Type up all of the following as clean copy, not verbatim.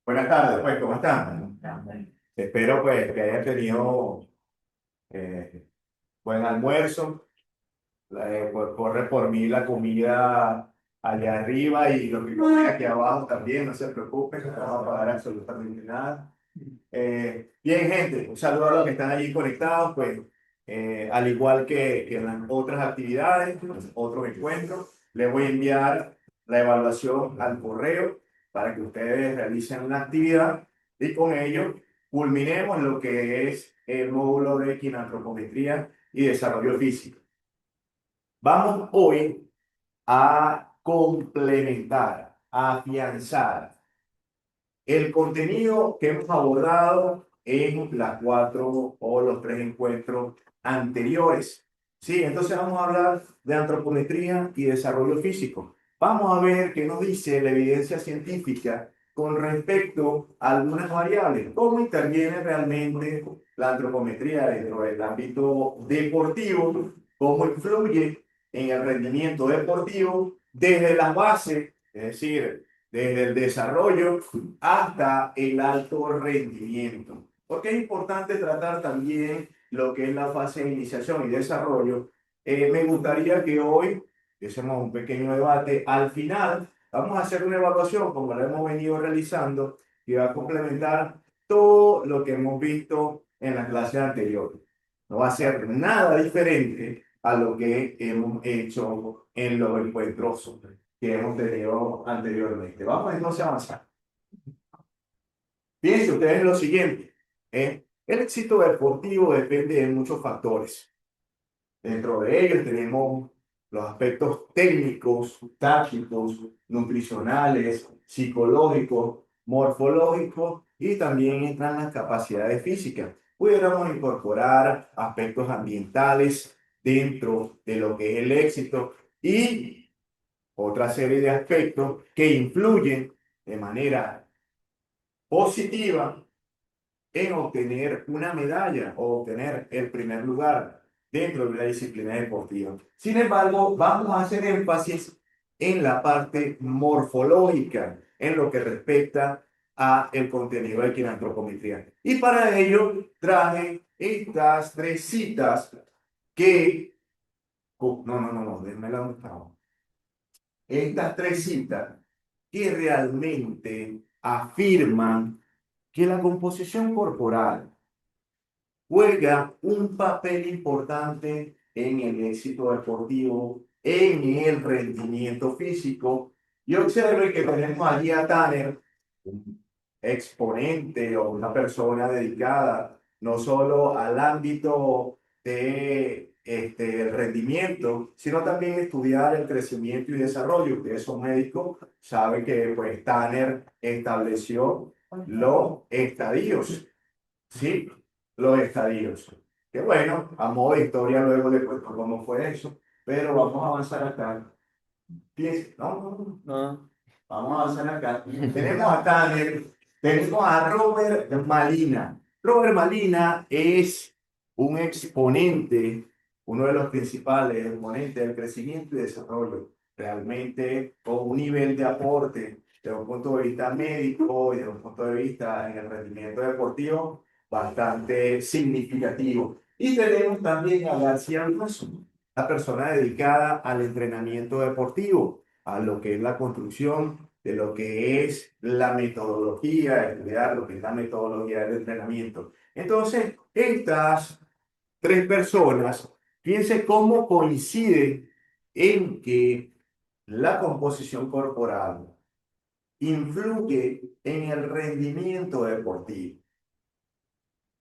Buenas tardes, pues, ¿cómo están? Espero, pues, que hayan tenido eh, buen almuerzo. Corre por mí la comida allá arriba y lo que comen aquí abajo también, no se preocupen, no vamos a pagar absolutamente nada. Bien, gente, un saludo a los que están allí conectados, pues, al igual que en las otras actividades, otros encuentros, les voy a enviar la evaluación al correo para que ustedes realicen la actividad y con ello culminemos lo que es el módulo de quinantropometría y desarrollo físico. Vamos hoy a complementar, a afianzar el contenido que hemos abordado en las cuatro o los tres encuentros anteriores. Sí, entonces vamos a hablar de antropometría y desarrollo físico. Vamos a ver qué nos dice la evidencia científica con respecto a algunas variables. ¿Cómo interviene realmente la antropometría dentro del ámbito deportivo? ¿Cómo influye en el rendimiento deportivo desde la base, es decir, desde el desarrollo hasta el alto rendimiento? Porque es importante tratar también lo que es la fase de iniciación y desarrollo. Me gustaría que hoy hiciéramos un pequeño debate. Al final, vamos a hacer una evaluación, como la hemos venido realizando, y va a complementar todo lo que hemos visto en las clases anteriores. No va a ser nada diferente a lo que hemos hecho en los encuentros que hemos tenido anteriormente. Vamos entonces a avanzar. Fíjense ustedes en lo siguiente. El éxito deportivo depende de muchos factores. Dentro de ellos tenemos los aspectos técnicos, tácticos, nutricionales, psicológicos, morfológicos y también entran las capacidades físicas. Pudiéramos incorporar aspectos ambientales dentro de lo que es el éxito y otra serie de aspectos que influyen de manera positiva en obtener una medalla o obtener el primer lugar dentro de una disciplina deportiva. Sin embargo, vamos a hacer énfasis en la parte morfológica, en lo que respecta a el contenido de quinantropometría. Y para ello traje estas tres citas que... no, déjame la donde estas tres citas que realmente afirman que la composición corporal juega un papel importante en el éxito deportivo, en el rendimiento físico. Y observe que tenemos allí a Tanner, un exponente o una persona dedicada no solo al ámbito de el rendimiento, sino también estudiar el crecimiento y desarrollo. Ustedes son médicos, saben que pues Tanner estableció los estadios. Sí, los estadios. Que bueno, a modo de historia luego le cuento cómo fue eso, pero vamos a avanzar acá. Fíjense, no. Vamos a avanzar acá. Tenemos a Tanner, tenemos a Robert Malina. Robert Malina es un exponente, uno de los principales exponentes del crecimiento y desarrollo, realmente con un nivel de aporte desde un punto de vista médico y desde un punto de vista en el rendimiento deportivo bastante significativo. Y tenemos también a García Alonso, la persona dedicada al entrenamiento deportivo, a lo que es la construcción de lo que es la metodología, estudiar lo que es la metodología del entrenamiento. Entonces, estas tres personas, fíjense cómo coinciden en que la composición corporal influye en el rendimiento deportivo.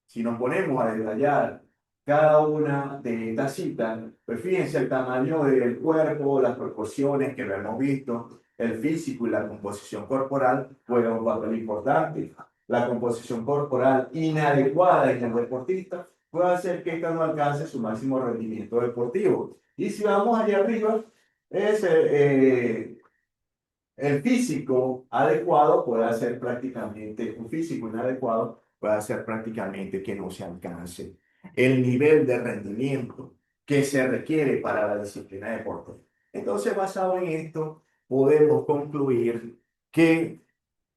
Si nos ponemos a detallar cada una de estas citas, pues fíjense el tamaño del cuerpo, las proporciones que lo hemos visto, el físico y la composición corporal juegan un papel importante. La composición corporal inadecuada en el deportista puede hacer que ésta no alcance su máximo rendimiento deportivo. Y si vamos allá arriba, es el físico adecuado puede hacer prácticamente, un físico inadecuado puede hacer prácticamente que no se alcance el nivel de rendimiento que se requiere para la disciplina de deporte. Entonces, basado en esto, podemos concluir que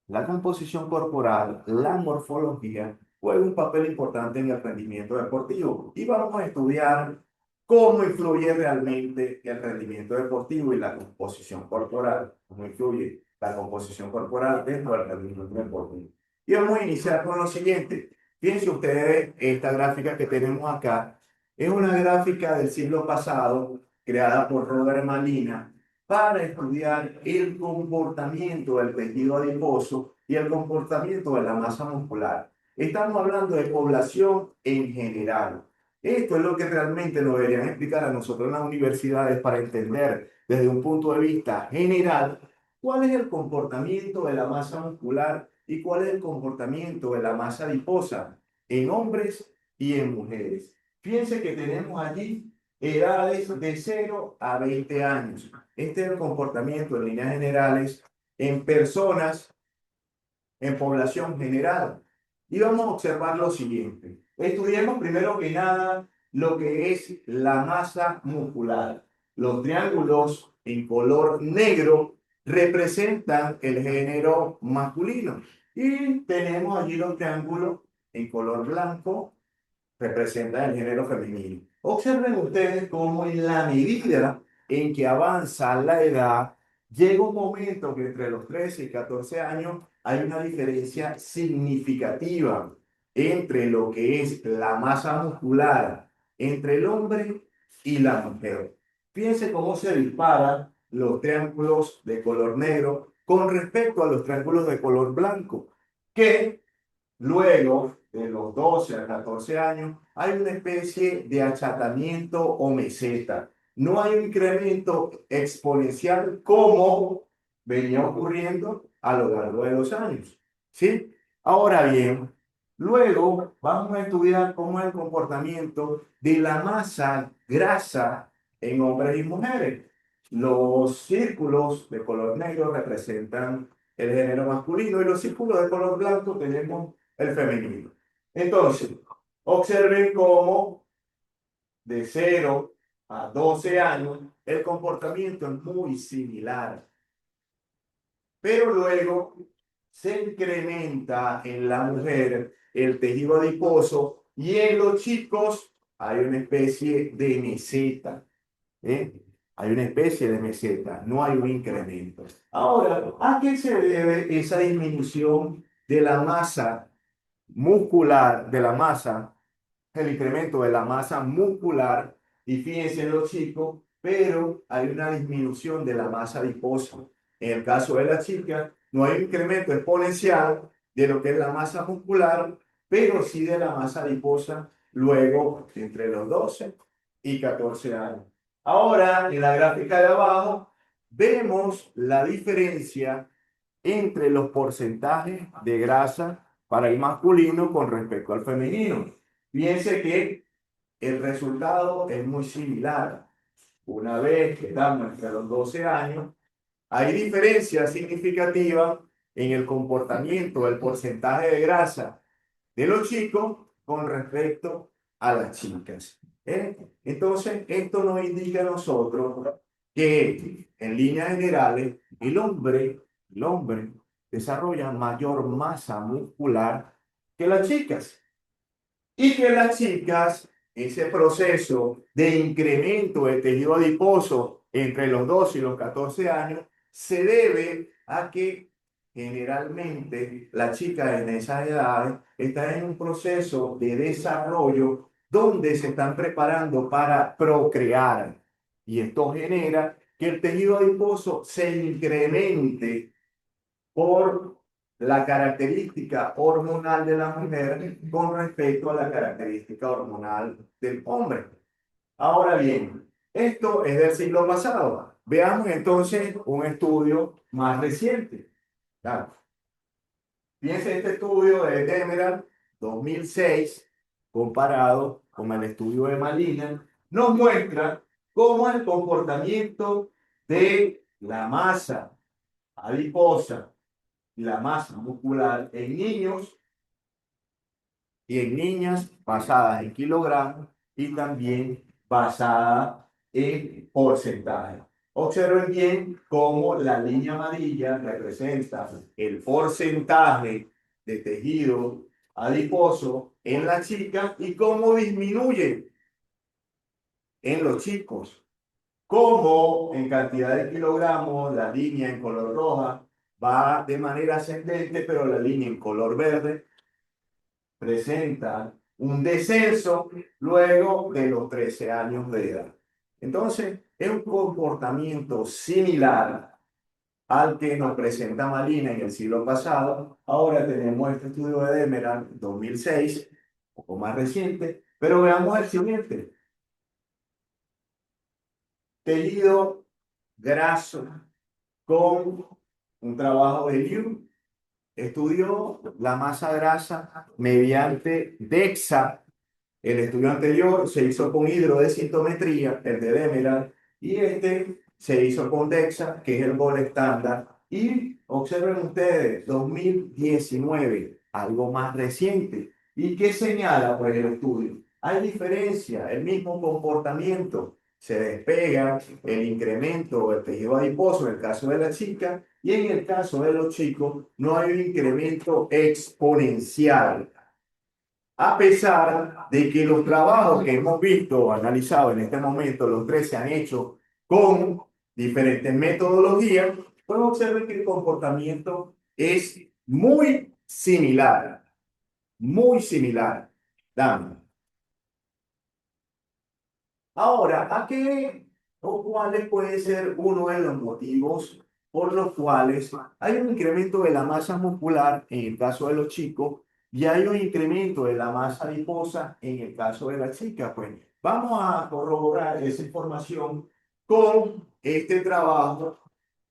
la composición corporal, la morfología, juega un papel importante en el rendimiento deportivo. Y vamos a estudiar cómo influye realmente el rendimiento deportivo y la composición corporal. Cómo influye la composición corporal dentro del rendimiento deportivo. Y vamos a iniciar con lo siguiente. Fíjense ustedes, esta gráfica que tenemos acá es una gráfica del siglo pasado creada por Robert Malina para estudiar el comportamiento del tejido adiposo y el comportamiento de la masa muscular. Estamos hablando de población en general. Esto es lo que realmente nos deberían explicar a nosotros en las universidades para entender desde un punto de vista general cuál es el comportamiento de la masa muscular y cuál es el comportamiento de la masa adiposa en hombres y en mujeres. Fíjense que tenemos allí edades de 0 a 20 años. Este es el comportamiento en líneas generales en personas, en población general. Y vamos a observar lo siguiente. Estudiemos primero que nada lo que es la masa muscular. Los triángulos en color negro representan el género masculino. Y tenemos allí los triángulos en color blanco representa el género femenino. Observen ustedes cómo en la medida en que avanza la edad, llega un momento que entre los 13 y 14 años hay una diferencia significativa entre lo que es la masa muscular entre el hombre y la mujer. Fíjense cómo se disparan los triángulos de color negro con respecto a los triángulos de color blanco, que luego de los 12 a 14 años, hay una especie de achatamiento o meseta. No hay un incremento exponencial como venía ocurriendo a lo largo de los años. ¿Sí? Ahora bien, luego vamos a estudiar cómo es el comportamiento de la masa grasa en hombres y mujeres. Los círculos de color negro representan el género masculino y los círculos de color blanco tenemos el femenino. Entonces, observen cómo de 0 a 12 años el comportamiento es muy similar, pero luego se incrementa en la mujer el tejido adiposo y en los chicos hay una especie de meseta. ¿Eh? Hay una especie de meseta, no hay un incremento. Ahora, ¿a qué se debe esa disminución de la masa muscular, de la masa, el incremento de la masa muscular? Y fíjense en los chicos, pero hay una disminución de la masa adiposa. En el caso de las chicas, no hay un incremento exponencial de lo que es la masa muscular, pero sí de la masa adiposa luego entre los 12 y 14 años. Ahora, en la gráfica de abajo, vemos la diferencia entre los porcentajes de grasa para el masculino con respecto al femenino. Fíjense que el resultado es muy similar. Una vez que estamos entre los 12 años, hay diferencias significativas en el comportamiento del porcentaje de grasa de los chicos con respecto a las chicas. Entonces, esto nos indica a nosotros que en líneas generales el hombre desarrolla mayor masa muscular que las chicas y que las chicas, ese proceso de incremento de tejido adiposo entre los 12 y los 14 años, se debe a que generalmente las chicas en esas edades están en un proceso de desarrollo donde se están preparando para procrear. Y esto genera que el tejido adiposo se incremente por la característica hormonal de la mujer con respecto a la característica hormonal del hombre. Ahora bien, esto es del siglo pasado. Veamos entonces un estudio más reciente. Claro. Fíjense este estudio de Demeral 2006 comparado con el estudio de Malina, nos muestra cómo el comportamiento de la masa adiposa, la masa muscular en niños y en niñas basada en kilogramos y también basada en porcentaje. Observen bien cómo la línea amarilla representa el porcentaje de tejido adiposo en la chica y cómo disminuye en los chicos. Cómo en cantidad de kilogramos la línea en color roja va de manera ascendente, pero la línea en color verde presenta un descenso luego de los 13 años de edad. Entonces, es un comportamiento similar al que nos presenta Malina en el siglo pasado. Ahora tenemos este estudio de Demeran 2006, un poco más reciente, pero veamos el siguiente. Tejido graso con un trabajo de Liu. Estudió la masa grasa mediante DEXA. El estudio anterior se hizo con hidrodesintometría, el de Demeran, y este se hizo con DEXA, que es el gol estándar. Y observen ustedes, 2019, algo más reciente. ¿Y qué señala pues el estudio? Hay diferencia, el mismo comportamiento. Se despega el incremento del tejido adiposo en el caso de la chica y en el caso de los chicos no hay un incremento exponencial. A pesar de que los trabajos que hemos visto o analizado en este momento, los tres se han hecho con diferentes metodologías, pues observen que el comportamiento es muy similar, muy similar. Dame. Ahora, ¿a qué o cuáles puede ser uno de los motivos por los cuales hay un incremento de la masa muscular en el caso de los chicos y hay un incremento de la masa adiposa en el caso de las chicas? Pues vamos a corroborar esa información con este trabajo,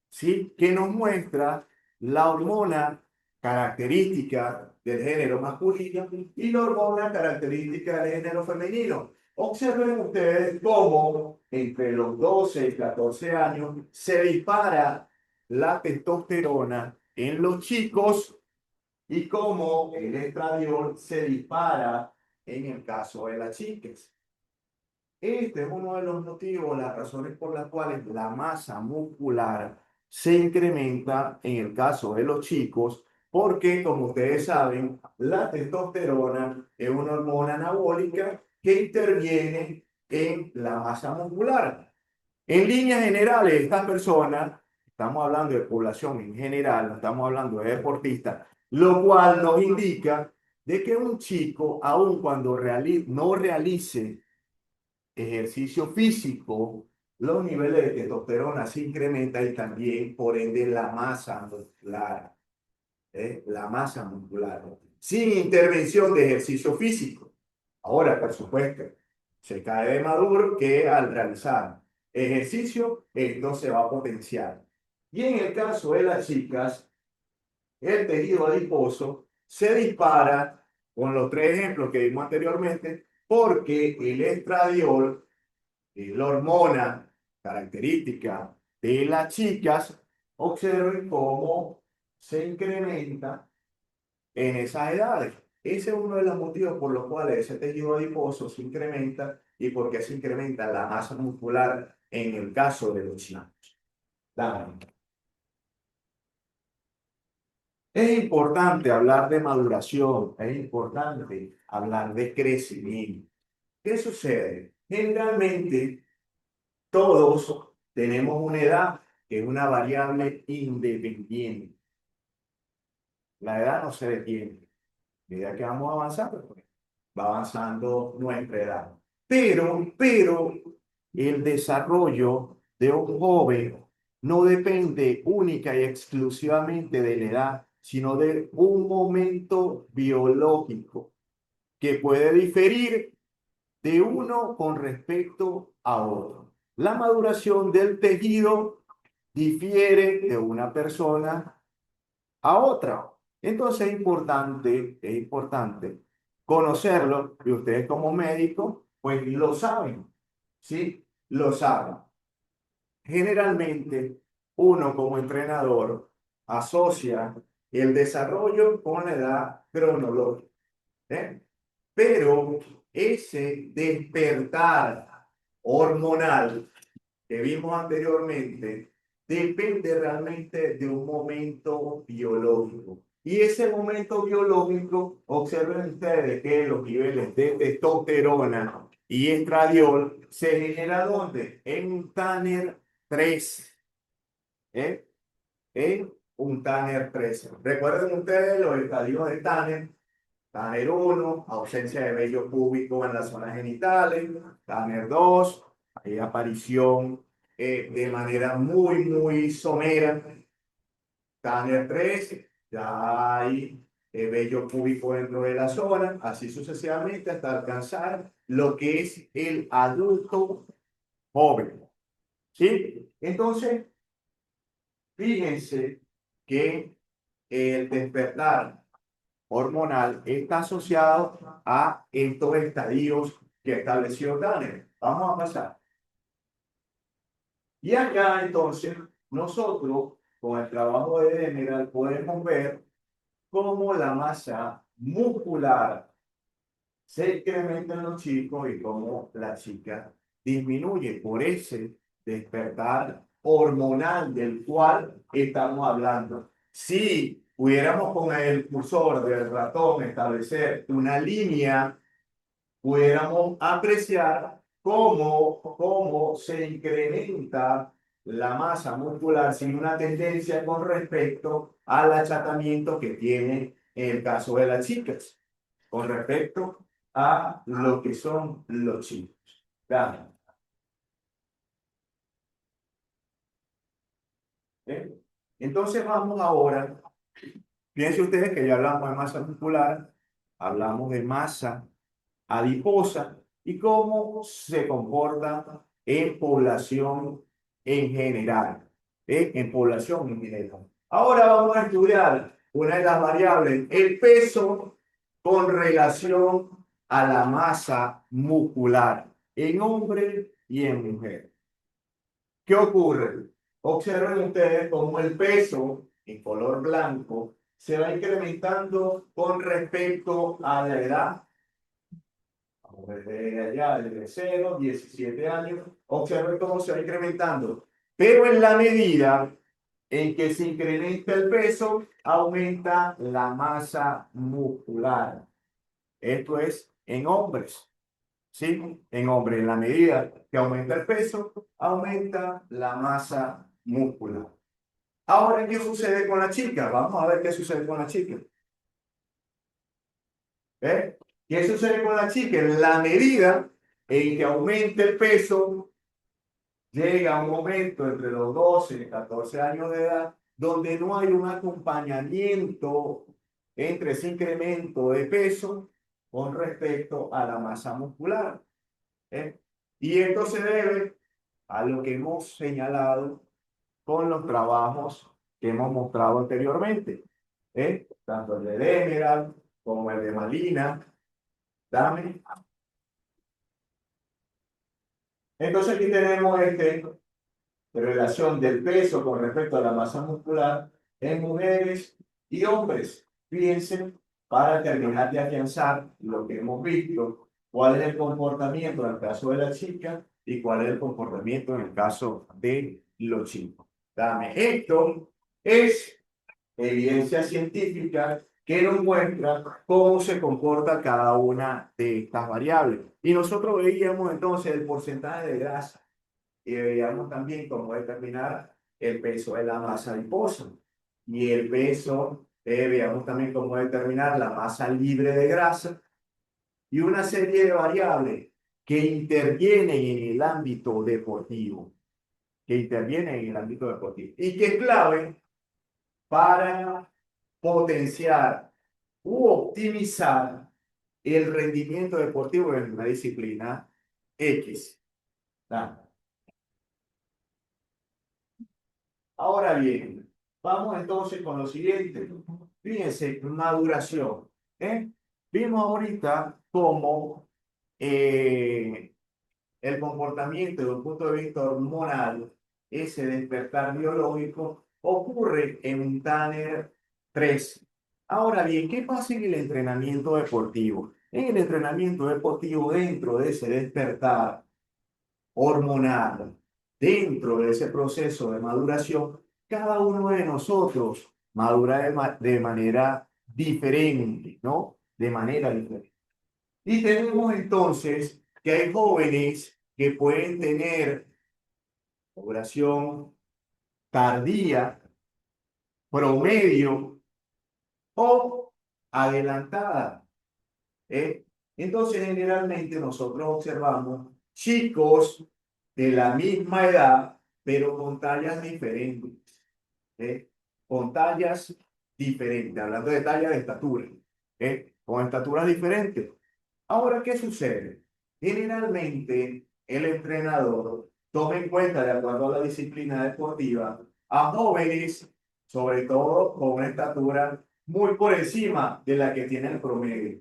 ¿sí? Que nos muestra la hormona característica del género masculino y la hormona característica del género femenino. Observen ustedes cómo entre los 12 y 14 años se dispara la testosterona en los chicos y cómo el estradiol se dispara en el caso de las chicas. Este es uno de los motivos, las razones por las cuales la masa muscular se incrementa en el caso de los chicos, porque como ustedes saben, la testosterona es una hormona anabólica que interviene en la masa muscular. En líneas generales, estas personas, estamos hablando de población en general, no estamos hablando de deportistas, lo cual nos indica de que un chico, aun cuando no realice ejercicio físico, los niveles de testosterona se incrementan y también, por ende, la masa muscular. La masa muscular. Sin intervención de ejercicio físico. Ahora, por supuesto, se cae de maduro que al realizar ejercicio, esto se va a potenciar. Y en el caso de las chicas, el tejido adiposo se dispara con los tres ejemplos que vimos anteriormente, porque el estradiol, la hormona característica de las chicas, observen cómo se incrementa en esas edades. Ese es uno de los motivos por los cuales ese tejido adiposo se incrementa y por qué se incrementa la masa muscular en el caso de los chicos. Dale. Es importante hablar de maduración, es importante hablar de crecimiento. ¿Qué sucede? Generalmente todos tenemos una edad que es una variable independiente. La edad no se detiene. A medida que vamos avanzando, pues, va avanzando nuestra edad. Pero el desarrollo de un joven no depende única y exclusivamente de la edad, sino de un momento biológico que puede diferir de uno con respecto a otro. La maduración del tejido difiere de una persona a otra. Entonces es importante conocerlo y ustedes como médicos, pues lo saben, ¿sí? Lo saben. Generalmente, uno como entrenador asocia el desarrollo con la edad cronológica, ¿eh? Pero ese despertar hormonal que vimos anteriormente depende realmente de un momento biológico. Y ese momento biológico, observen ustedes que los niveles de testosterona y estradiol se genera ¿dónde? En un Tanner 3, ¿eh? En un Tanner 3. Recuerden ustedes los estadios de Tanner. Tanner 1, ausencia de vello púbico en las zonas genitales. Tanner 2, hay aparición de manera muy somera. Tanner 3, ya hay vello púbico dentro de la zona, así sucesivamente hasta alcanzar lo que es el adulto joven. ¿Sí? Entonces, fíjense que el despertar hormonal está asociado a estos estadios que estableció Tanner. Vamos a pasar. Y acá entonces nosotros con el trabajo de Demeral podemos ver cómo la masa muscular se incrementa en los chicos y cómo la chica disminuye por ese despertar hormonal del cual estamos hablando. Si pudiéramos con el cursor del ratón establecer una línea, pudiéramos apreciar cómo se incrementa la masa muscular sin una tendencia con respecto al achatamiento que tiene en el caso de las chicas, con respecto a lo que son los chicos. Vean, ¿eh? Entonces vamos ahora, piensen ustedes que ya hablamos de masa muscular, hablamos de masa adiposa y cómo se comporta en población en general, en población en general. Ahora vamos a estudiar una de las variables, el peso con relación a la masa muscular en hombre y en mujer. ¿Qué ocurre? Observen ustedes cómo el peso en color blanco se va incrementando con respecto a la edad. Desde allá, desde 0, 17 años, observen cómo se va incrementando. Pero en la medida en que se incrementa el peso, aumenta la masa muscular. Esto es en hombres, ¿sí? En hombres, en la medida que aumenta el peso, aumenta la masa muscular. Ahora, ¿qué sucede con la chica? Vamos a ver qué sucede con la chica. ¿Eh? ¿Qué sucede con la chica? En la medida en que aumente el peso, llega un momento entre los 12 y 14 años de edad donde no hay un acompañamiento entre ese incremento de peso con respecto a la masa muscular. ¿Eh? Y esto se debe a lo que hemos señalado con los trabajos que hemos mostrado anteriormente. Tanto el de Demeral como el de Malina. Dame. Entonces aquí tenemos relación del peso con respecto a la masa muscular en mujeres y hombres. Fíjense, para terminar de afianzar lo que hemos visto, cuál es el comportamiento en el caso de la chica y cuál es el comportamiento en el caso de los chicos. Dame, esto es evidencia científica que nos muestra cómo se comporta cada una de estas variables. Y nosotros veíamos entonces el porcentaje de grasa y veíamos también cómo determinar el peso de la masa adiposa. Y el peso, veíamos también cómo determinar la masa libre de grasa y una serie de variables que intervienen en el ámbito deportivo, y que es clave para potenciar u optimizar el rendimiento deportivo en una disciplina X. ¿Tá? Ahora bien, vamos entonces con lo siguiente. Fíjense, maduración. ¿Eh? Vimos ahorita cómo el comportamiento desde un punto de vista hormonal, ese despertar biológico, ocurre en un Tanner 3. Ahora bien, ¿qué pasa en el entrenamiento deportivo? En el entrenamiento deportivo, dentro de ese despertar hormonal, dentro de ese proceso de maduración, cada uno de nosotros madura de manera diferente, ¿no? De manera diferente. Y tenemos entonces que hay jóvenes que pueden tener maduración tardía, promedio o adelantada. ¿Eh? Entonces, generalmente nosotros observamos chicos de la misma edad, pero con tallas diferentes. ¿Eh? Con tallas diferentes, hablando de talla de estatura. Con estaturas diferentes. Ahora, ¿qué sucede? Generalmente, el entrenador toma en cuenta, de acuerdo a la disciplina deportiva, a jóvenes, sobre todo con una estatura muy por encima de la que tiene el promedio,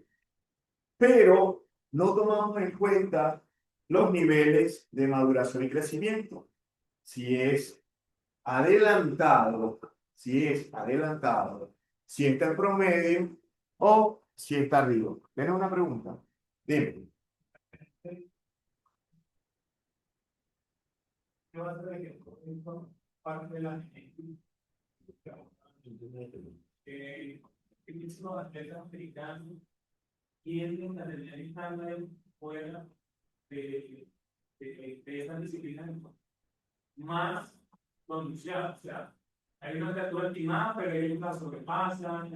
pero no tomamos en cuenta los niveles de maduración y crecimiento. Si es adelantado, si es adelantado, si está en promedio o si está arriba. ¿Tienes una pregunta? Dime. Parte de la muchísimos atletas americanos tienden a tener estándar fuera de esas disciplinas más pronunciadas. O sea, hay una estatura estimada, pero ellos la sobrepasan,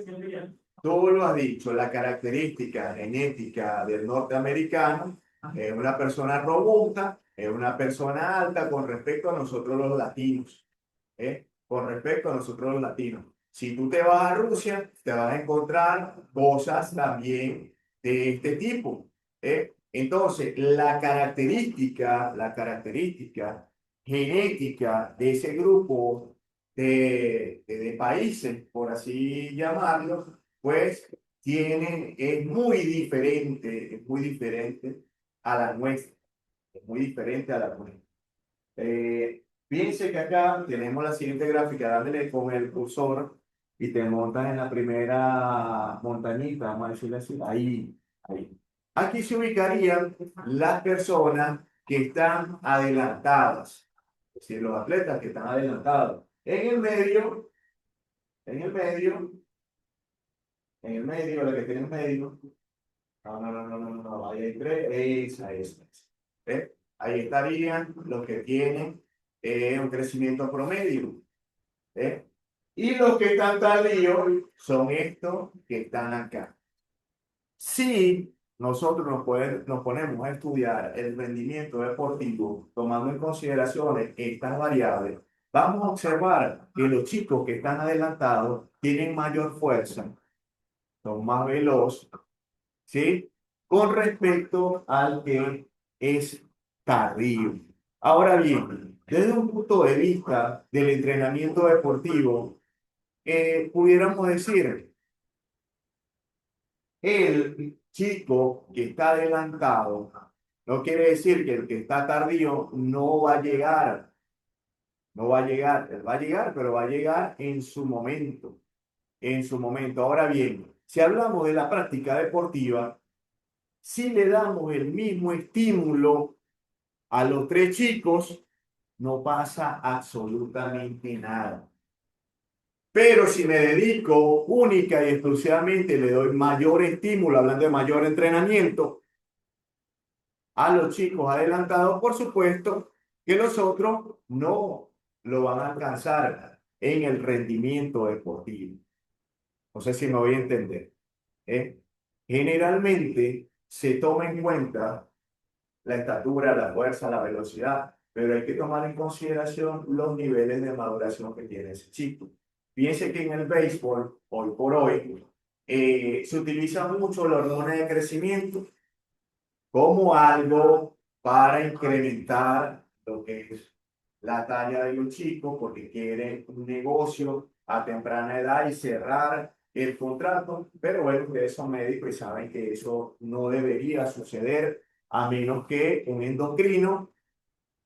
siempre ya. Tú lo has dicho, la característica genética del norteamericano es una persona robusta, es una persona alta con respecto a nosotros los latinos. Con respecto a nosotros los latinos. Si tú te vas a Rusia, te vas a encontrar cosas también de este tipo. Entonces, la característica genética de ese grupo de países, por así llamarlo, pues es muy diferente a la nuestra, es muy diferente a la nuestra. Fíjense que acá tenemos la siguiente gráfica, dándole con el cursor y te montas en la primera montañita, vamos a decirlo así, ahí, ahí. Aquí se ubicarían las personas que están adelantadas, es decir, los atletas que están adelantados. En el medio, la que tiene en medio, no, ahí hay tres, esa. ¿Ves? Ahí estarían los que tienen un crecimiento promedio. ¿Eh? Y los que están tardíos son estos que están acá. Si nosotros nos ponemos a estudiar el rendimiento deportivo, tomando en consideración estas variables, vamos a observar que los chicos que están adelantados tienen mayor fuerza, son más veloces, ¿sí? Con respecto al que es tardío. Ahora bien, desde un punto de vista del entrenamiento deportivo, pudiéramos decir, el chico que está adelantado, no quiere decir que el que está tardío no va a llegar, no va a llegar, él va a llegar, pero va a llegar en su momento, en su momento. Ahora bien, si hablamos de la práctica deportiva, si le damos el mismo estímulo a los tres chicos, no pasa absolutamente nada. Pero si me dedico única y exclusivamente, le doy mayor estímulo, hablando de mayor entrenamiento, a los chicos adelantados, por supuesto, que los otros no lo van a alcanzar en el rendimiento deportivo. No sé si me voy a entender. ¿Eh? Generalmente se toma en cuenta la estatura, la fuerza, la velocidad, pero hay que tomar en consideración los niveles de maduración que tiene ese chico. Piense que en el béisbol, hoy por hoy, se utiliza mucho la hormona de crecimiento como algo para incrementar lo que es la talla de los chicos, porque quieren un negocio a temprana edad y cerrar el contrato, pero bueno, ustedes son médicos y saben que eso no debería suceder a menos que un endocrino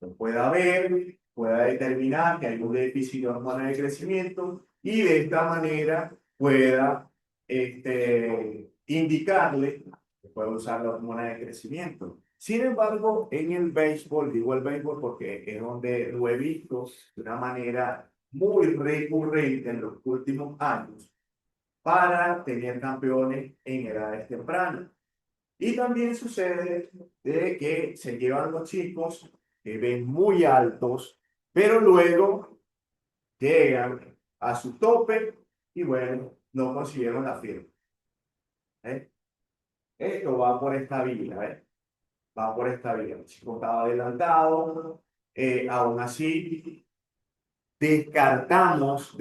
lo pueda ver, pueda determinar que hay un déficit de hormona de crecimiento y de esta manera pueda indicarle que puede usar la hormona de crecimiento. Sin embargo, en el béisbol, digo el béisbol porque es donde lo he visto de una manera muy recurrente en los últimos años para tener campeones en edades tempranas. Y también sucede de que se llevan los chicos que ven muy altos, pero luego llegan a su tope y bueno, no consiguieron la firma. ¿Eh? Esto va por esta vía, ¿eh? Va por esta vía. El chico estaba adelantado, aún así descartamos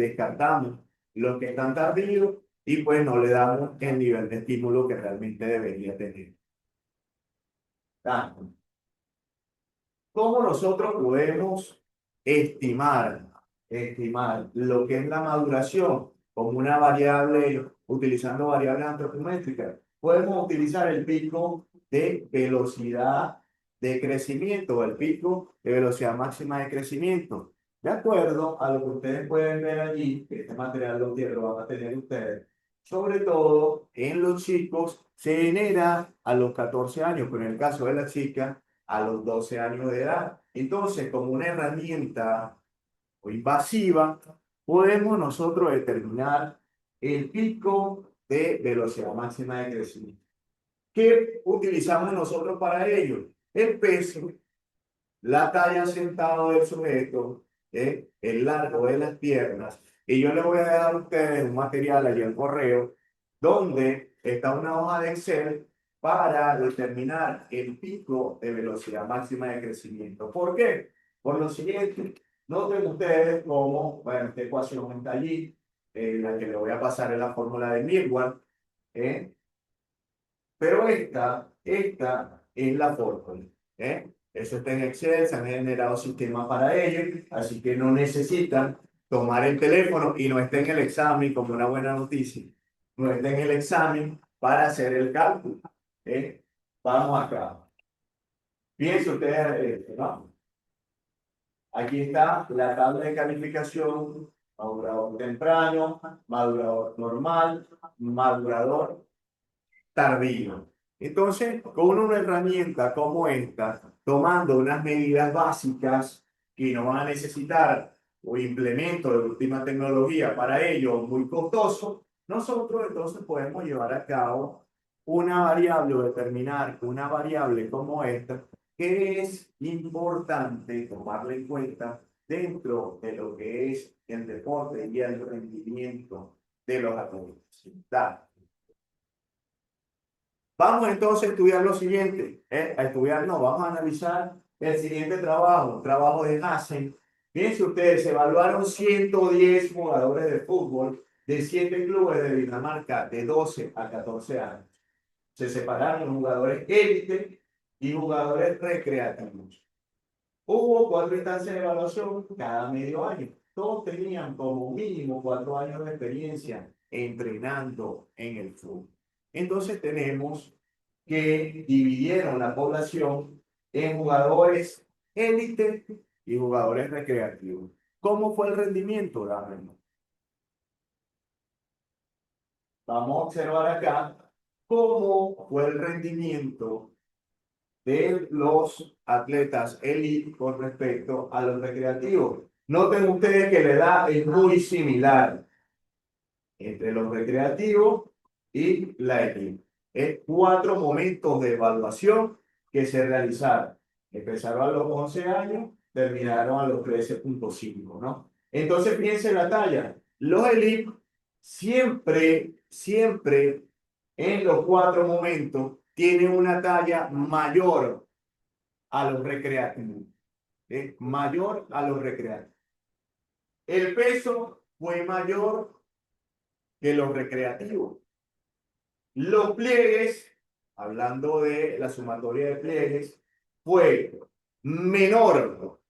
los que están tardíos y pues no le damos el nivel de estímulo que realmente debería tener. Ah, ¿cómo nosotros podemos estimar lo que es la maduración como una variable, utilizando variables antropométricas? Podemos utilizar el pico de velocidad de crecimiento, el pico de velocidad máxima de crecimiento. De acuerdo a lo que ustedes pueden ver allí, que este material lo van a tener ustedes, sobre todo en los chicos, se genera a los 14 años, pero en el caso de la chica, a los 12 años de edad. Entonces, como una herramienta invasiva, podemos nosotros determinar el pico de velocidad máxima de crecimiento. ¿Qué utilizamos nosotros para ello? El peso, la talla sentado del sujeto, el largo de las piernas. Y yo les voy a dejar a ustedes un material allí en correo donde está una hoja de Excel para determinar el pico de velocidad máxima de crecimiento. ¿Por qué? Por lo siguiente, noten ustedes cómo, bueno, esta ecuación está allí, la que le voy a pasar es la fórmula de Milward, ¿eh? Pero esta es la fórmula, ¿eh? Eso está en Excel, se han generado sistemas para ello, así que no necesitan tomar el teléfono y no está en el examen como una buena noticia. No está en el examen para hacer el cálculo, ¿eh? Vamos acá. Fíjense ustedes, ¿no? Aquí está la tabla de calificación, madurador temprano, madurador normal, madurador tardío. Entonces, con una herramienta como esta, tomando unas medidas básicas que no van a necesitar o implemento de última tecnología para ello muy costoso, nosotros entonces podemos llevar a cabo una variable o determinar una variable como esta que es importante tomarla en cuenta dentro de lo que es el deporte y el rendimiento de los atletas. Vamos entonces a estudiar lo siguiente, a estudiar, no, vamos a analizar el siguiente trabajo de Hassen. Fíjense ustedes, se evaluaron 110 jugadores de fútbol de 7 clubes de Dinamarca de 12 a 14 años. Se separaron jugadores élite y jugadores recreativos. Hubo 4 instancias de evaluación cada medio año. Todos tenían como mínimo 4 años de experiencia entrenando en el fútbol. Entonces tenemos que dividieron la población en jugadores élite y jugadores recreativos. ¿Cómo fue el rendimiento, Dámelo? Vamos a observar acá cómo fue el rendimiento de los atletas élite con respecto a los recreativos. Noten ustedes que la edad es muy similar entre los recreativos y la élite. Es 4 momentos de evaluación que se realizaron. Empezaron a los 11 años, terminaron a los 13.5, ¿no? Entonces, fíjense la talla. Los élite siempre en los 4 momentos tienen una talla mayor a los recreativos. Mayor a los recreativos. El peso fue mayor que los recreativos. Los pliegues, hablando de la sumatoria de pliegues, fue menor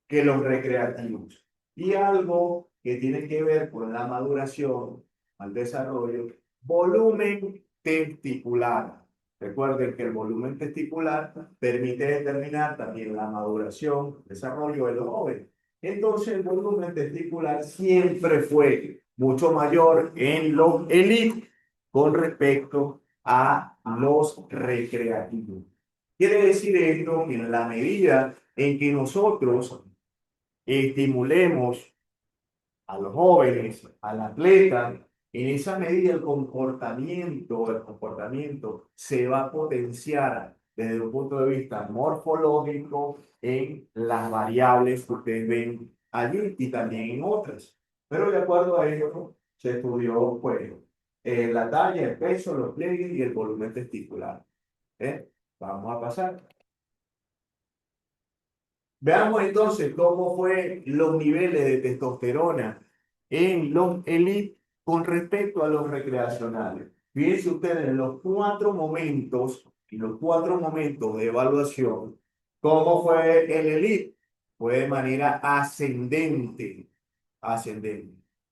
que los recreativos. Y algo que tiene que ver con la maduración, al desarrollo, volumen testicular. Recuerden que el volumen testicular permite determinar también la maduración, desarrollo de los jóvenes. Entonces, el volumen testicular siempre fue mucho mayor en los élite con respecto a los recreativos. Quiere decir esto que en la medida en que nosotros estimulemos a los jóvenes, al atleta, en esa medida el comportamiento se va a potenciar desde un punto de vista morfológico en las variables que ustedes ven allí y también en otras. Pero de acuerdo a ello, se estudió pues, la talla, el peso, los pliegues y el volumen testicular. ¿Eh? Vamos a pasar. Veamos entonces cómo fue los niveles de testosterona en los elite con respecto a los recreacionales. Fíjense ustedes en los cuatro momentos de evaluación, cómo fue el elite. Fue de manera ascendente.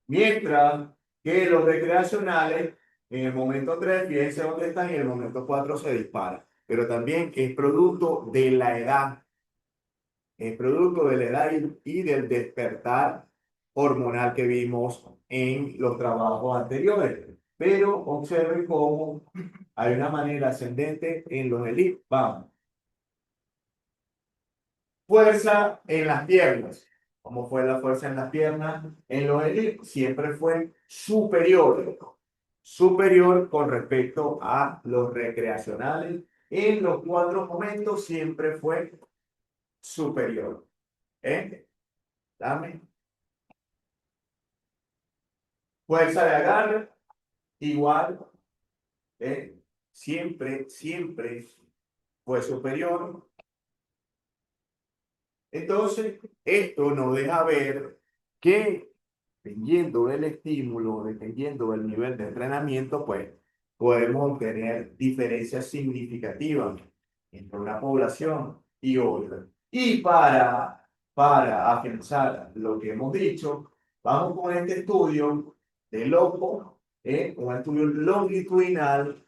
Mientras que los recreacionales, en el momento 3 fíjense dónde están, y en el momento 4 se dispara. Pero también es producto de la edad, es producto de la edad y del despertar hormonal que vimos en los trabajos anteriores. Pero observen cómo hay una manera ascendente en los elites. Vamos. Fuerza en las piernas. ¿Cómo fue la fuerza en las piernas? En los elites siempre fue superior. Superior con respecto a los recreacionales. En los cuatro momentos siempre fue superior. ¿Eh? Dame. Fuerza de agarre, igual, siempre fue superior. Entonces, esto nos deja ver que, dependiendo del estímulo, dependiendo del nivel de entrenamiento, pues podemos obtener diferencias significativas entre una población y otra. Y para afianzar lo que hemos dicho, vamos con este estudio de Lopo, un estudio longitudinal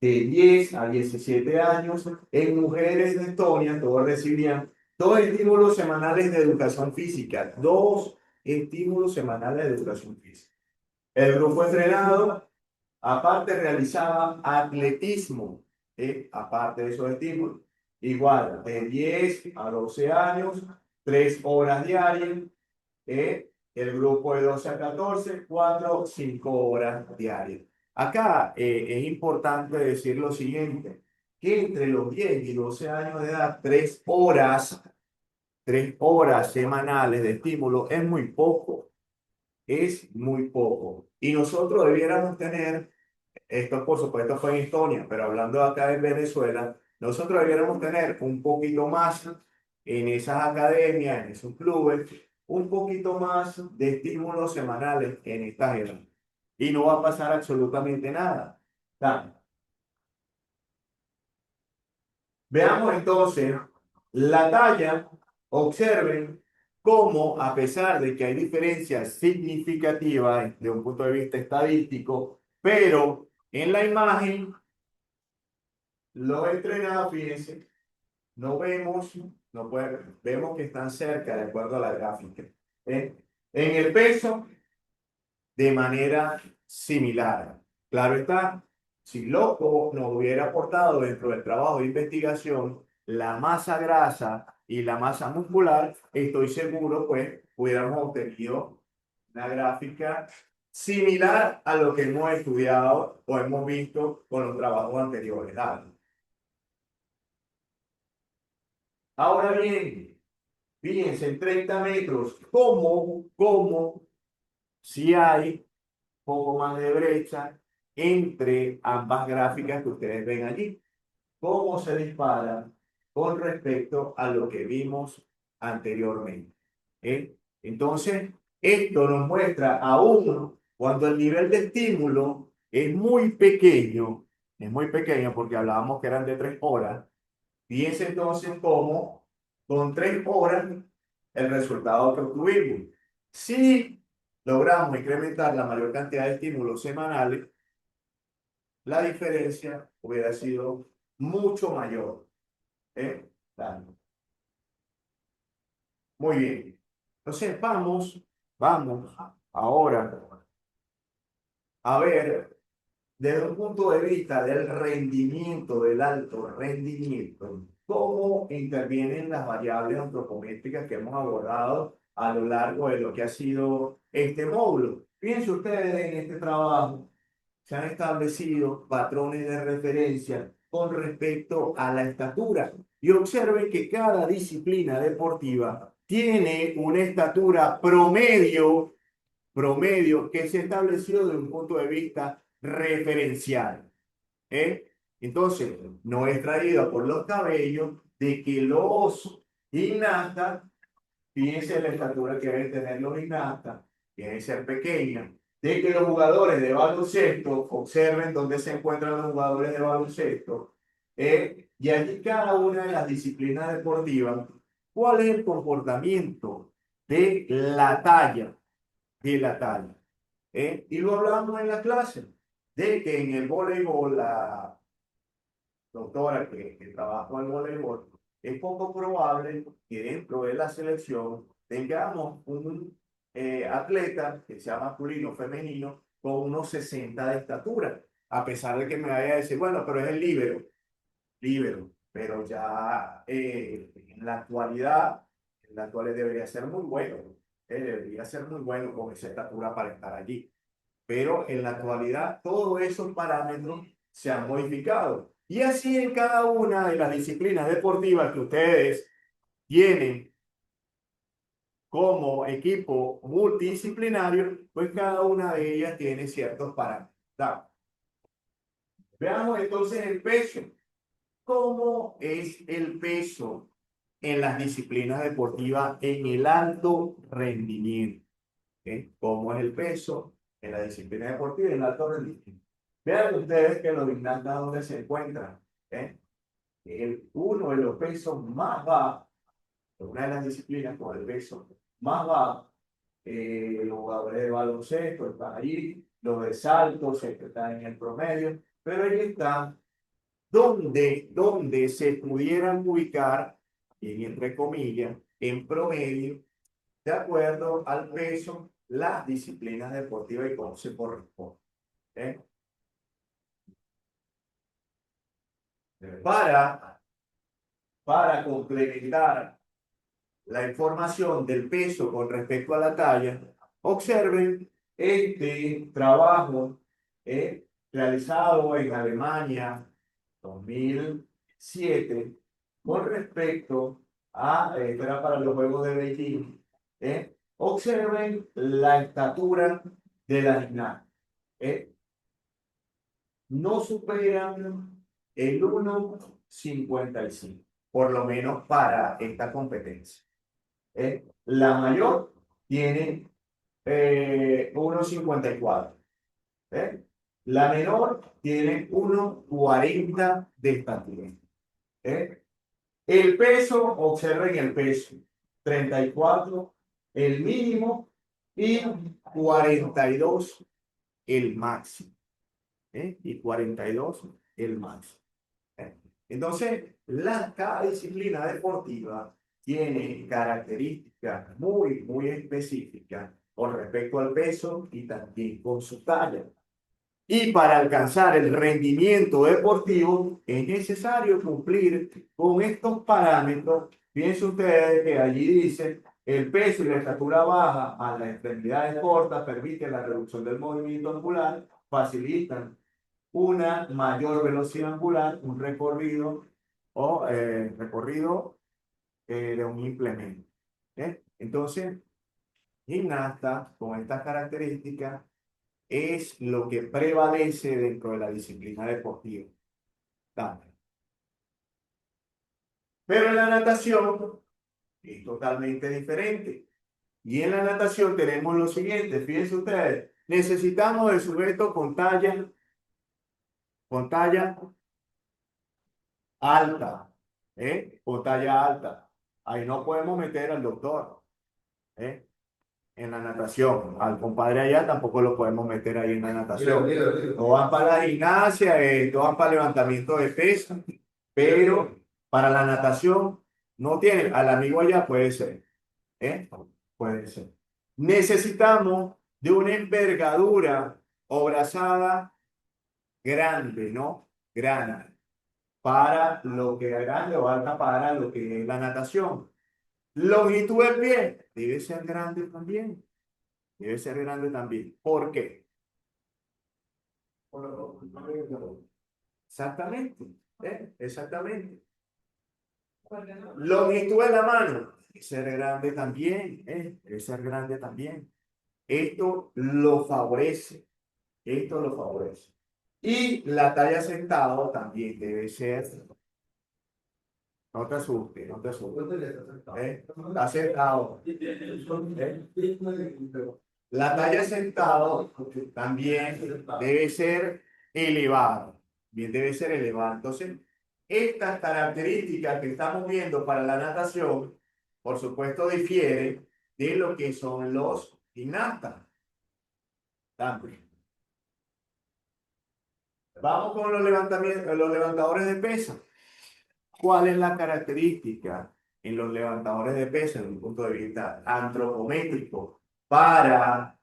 de 10 a 17 años en mujeres de Estonia. Todos recibían 2 estímulos semanales de educación física, 2 estímulos semanales de educación física. El grupo entrenado, aparte, realizaba atletismo, aparte de esos estímulos. Igual, de 10 a 12 años, 3 horas diarias. El grupo de 12 a 14, 4, 5 horas diarias. Acá es importante decir lo siguiente, que entre los 10 y 12 años de edad, 3 horas semanales de estímulo es muy poco, es muy poco. Y nosotros debiéramos tener, esto por supuesto fue en Estonia, pero hablando acá en Venezuela, nosotros debiéramos tener un poquito más en esas academias, en esos clubes, un poquito más de estímulos semanales en estas edades. Y no va a pasar absolutamente nada. Nada. Veamos entonces la talla. Observen cómo, a pesar de que hay diferencias significativas de un punto de vista estadístico, pero en la imagen, los entrenados, fíjense, no vemos, no vemos que están cerca de acuerdo a la gráfica. ¿Eh? En el peso, de manera similar. Claro está, si Loco nos hubiera aportado dentro del trabajo de investigación la masa grasa y la masa muscular, estoy seguro, pues, hubiéramos obtenido una gráfica similar a lo que hemos estudiado o hemos visto con los trabajos anteriores. Dale. Ahora bien, fíjense, en 30 metros, ¿cómo si hay poco más de brecha entre ambas gráficas que ustedes ven allí? ¿Cómo se dispara con respecto a lo que vimos anteriormente? Entonces, esto nos muestra aún cuando el nivel de estímulo es muy pequeño porque hablábamos que eran de 3 horas. Fíjense entonces cómo con 3 horas el resultado que obtuvimos. Si logramos incrementar la mayor cantidad de estímulos semanales, la diferencia hubiera sido mucho mayor. Dale. Muy bien. Entonces vamos ahora a ver desde un punto de vista del rendimiento, del alto rendimiento, cómo intervienen las variables antropométricas que hemos abordado a lo largo de lo que ha sido este módulo. Fíjense ustedes en este trabajo, se han establecido patrones de referencia con respecto a la estatura y observen que cada disciplina deportiva tiene una estatura promedio que se estableció desde un punto de vista referencial. ¿Eh? Entonces, no es traído por los cabellos de que los gimnastas, fíjense la estatura que deben tener los gimnastas, que deben ser pequeña, de que los jugadores de baloncesto, observen dónde se encuentran los jugadores de baloncesto, y allí cada una de las disciplinas deportivas, cuál es el comportamiento de la talla, y lo hablamos en la clase, de que en el voleibol, la doctora que trabaja en el voleibol, es poco probable que dentro de la selección tengamos un atleta, que sea masculino o femenino, con unos 60 de estatura, a pesar de que me vaya a decir, bueno, pero es el líbero, pero ya en la actualidad debería ser muy bueno, debería ser muy bueno con esa estatura para estar allí. Pero en la actualidad todos esos parámetros se han modificado. Y así en cada una de las disciplinas deportivas que ustedes tienen como equipo multidisciplinario, pues cada una de ellas tiene ciertos parámetros. Veamos entonces el peso. ¿Cómo es el peso en las disciplinas deportivas en el alto rendimiento? ¿Cómo es el peso en la disciplina deportiva y en el alto rendimiento? Vean ustedes que los gimnastas donde se encuentran, ¿eh? Uno de los pesos más bajos, una de las disciplinas con el peso más bajo, los jugadores de baloncesto están allí, los de salto se están en el promedio, pero ahí está donde se pudieran ubicar, y entre comillas, en promedio, de acuerdo al peso, las disciplinas deportivas y cómo se corresponde. ¿Eh? Para, para complementar la información del peso con respecto a la talla, observen este trabajo realizado en Alemania 2007 con respecto a, era para los Juegos de Beijing, observen la estatura de la gimnasta. No superan el 1,55, por lo menos para esta competencia. La mayor tiene 1,54. La menor tiene 1,40 de estatura. El peso, observen el peso, 34 el mínimo y 42 el máximo. Y 42 el máximo. Entonces, cada disciplina deportiva tiene características muy específicas con respecto al peso y también con su talla. Y para alcanzar el rendimiento deportivo es necesario cumplir con estos parámetros. Piensen ustedes que allí dice el peso y la estatura baja a las extremidades cortas permiten la reducción del movimiento angular, facilitan una mayor velocidad angular, un recorrido o recorrido de un implemento. Entonces, gimnasta con estas características es lo que prevalece dentro de la disciplina deportiva. Pero en la natación es totalmente diferente. Y en la natación tenemos lo siguiente, fíjense ustedes, necesitamos el sujeto con talla alta, con talla alta. Ahí no podemos meter al doctor, ¿eh? En la natación. Al compadre allá tampoco lo podemos meter ahí en la natación. No van para la gimnasia, no van para levantamiento de pesas, pero para la natación no tiene. Al amigo allá puede ser, ¿eh? Puede ser. Necesitamos de una envergadura o brazada grande, ¿no? Grande. Para lo que es grande o alta para lo que es la natación. Longitud del pie debe ser grande también. Debe ser grande también. ¿Por qué? Exactamente. Exactamente. Longitud de la mano. Debe ser grande también. Debe ser grande también. Esto lo favorece. Esto lo favorece. Y la talla sentado también debe ser. No te asustes, no te asustes. Está sentado. La talla sentado también debe ser elevada. Bien, debe ser elevada. Entonces, estas características que estamos viendo para la natación, por supuesto, difieren de lo que son los gimnastas. También. Vamos con los levantamientos, los levantadores de pesas. ¿Cuál es la característica en los levantadores de pesas desde un punto de vista antropométrico para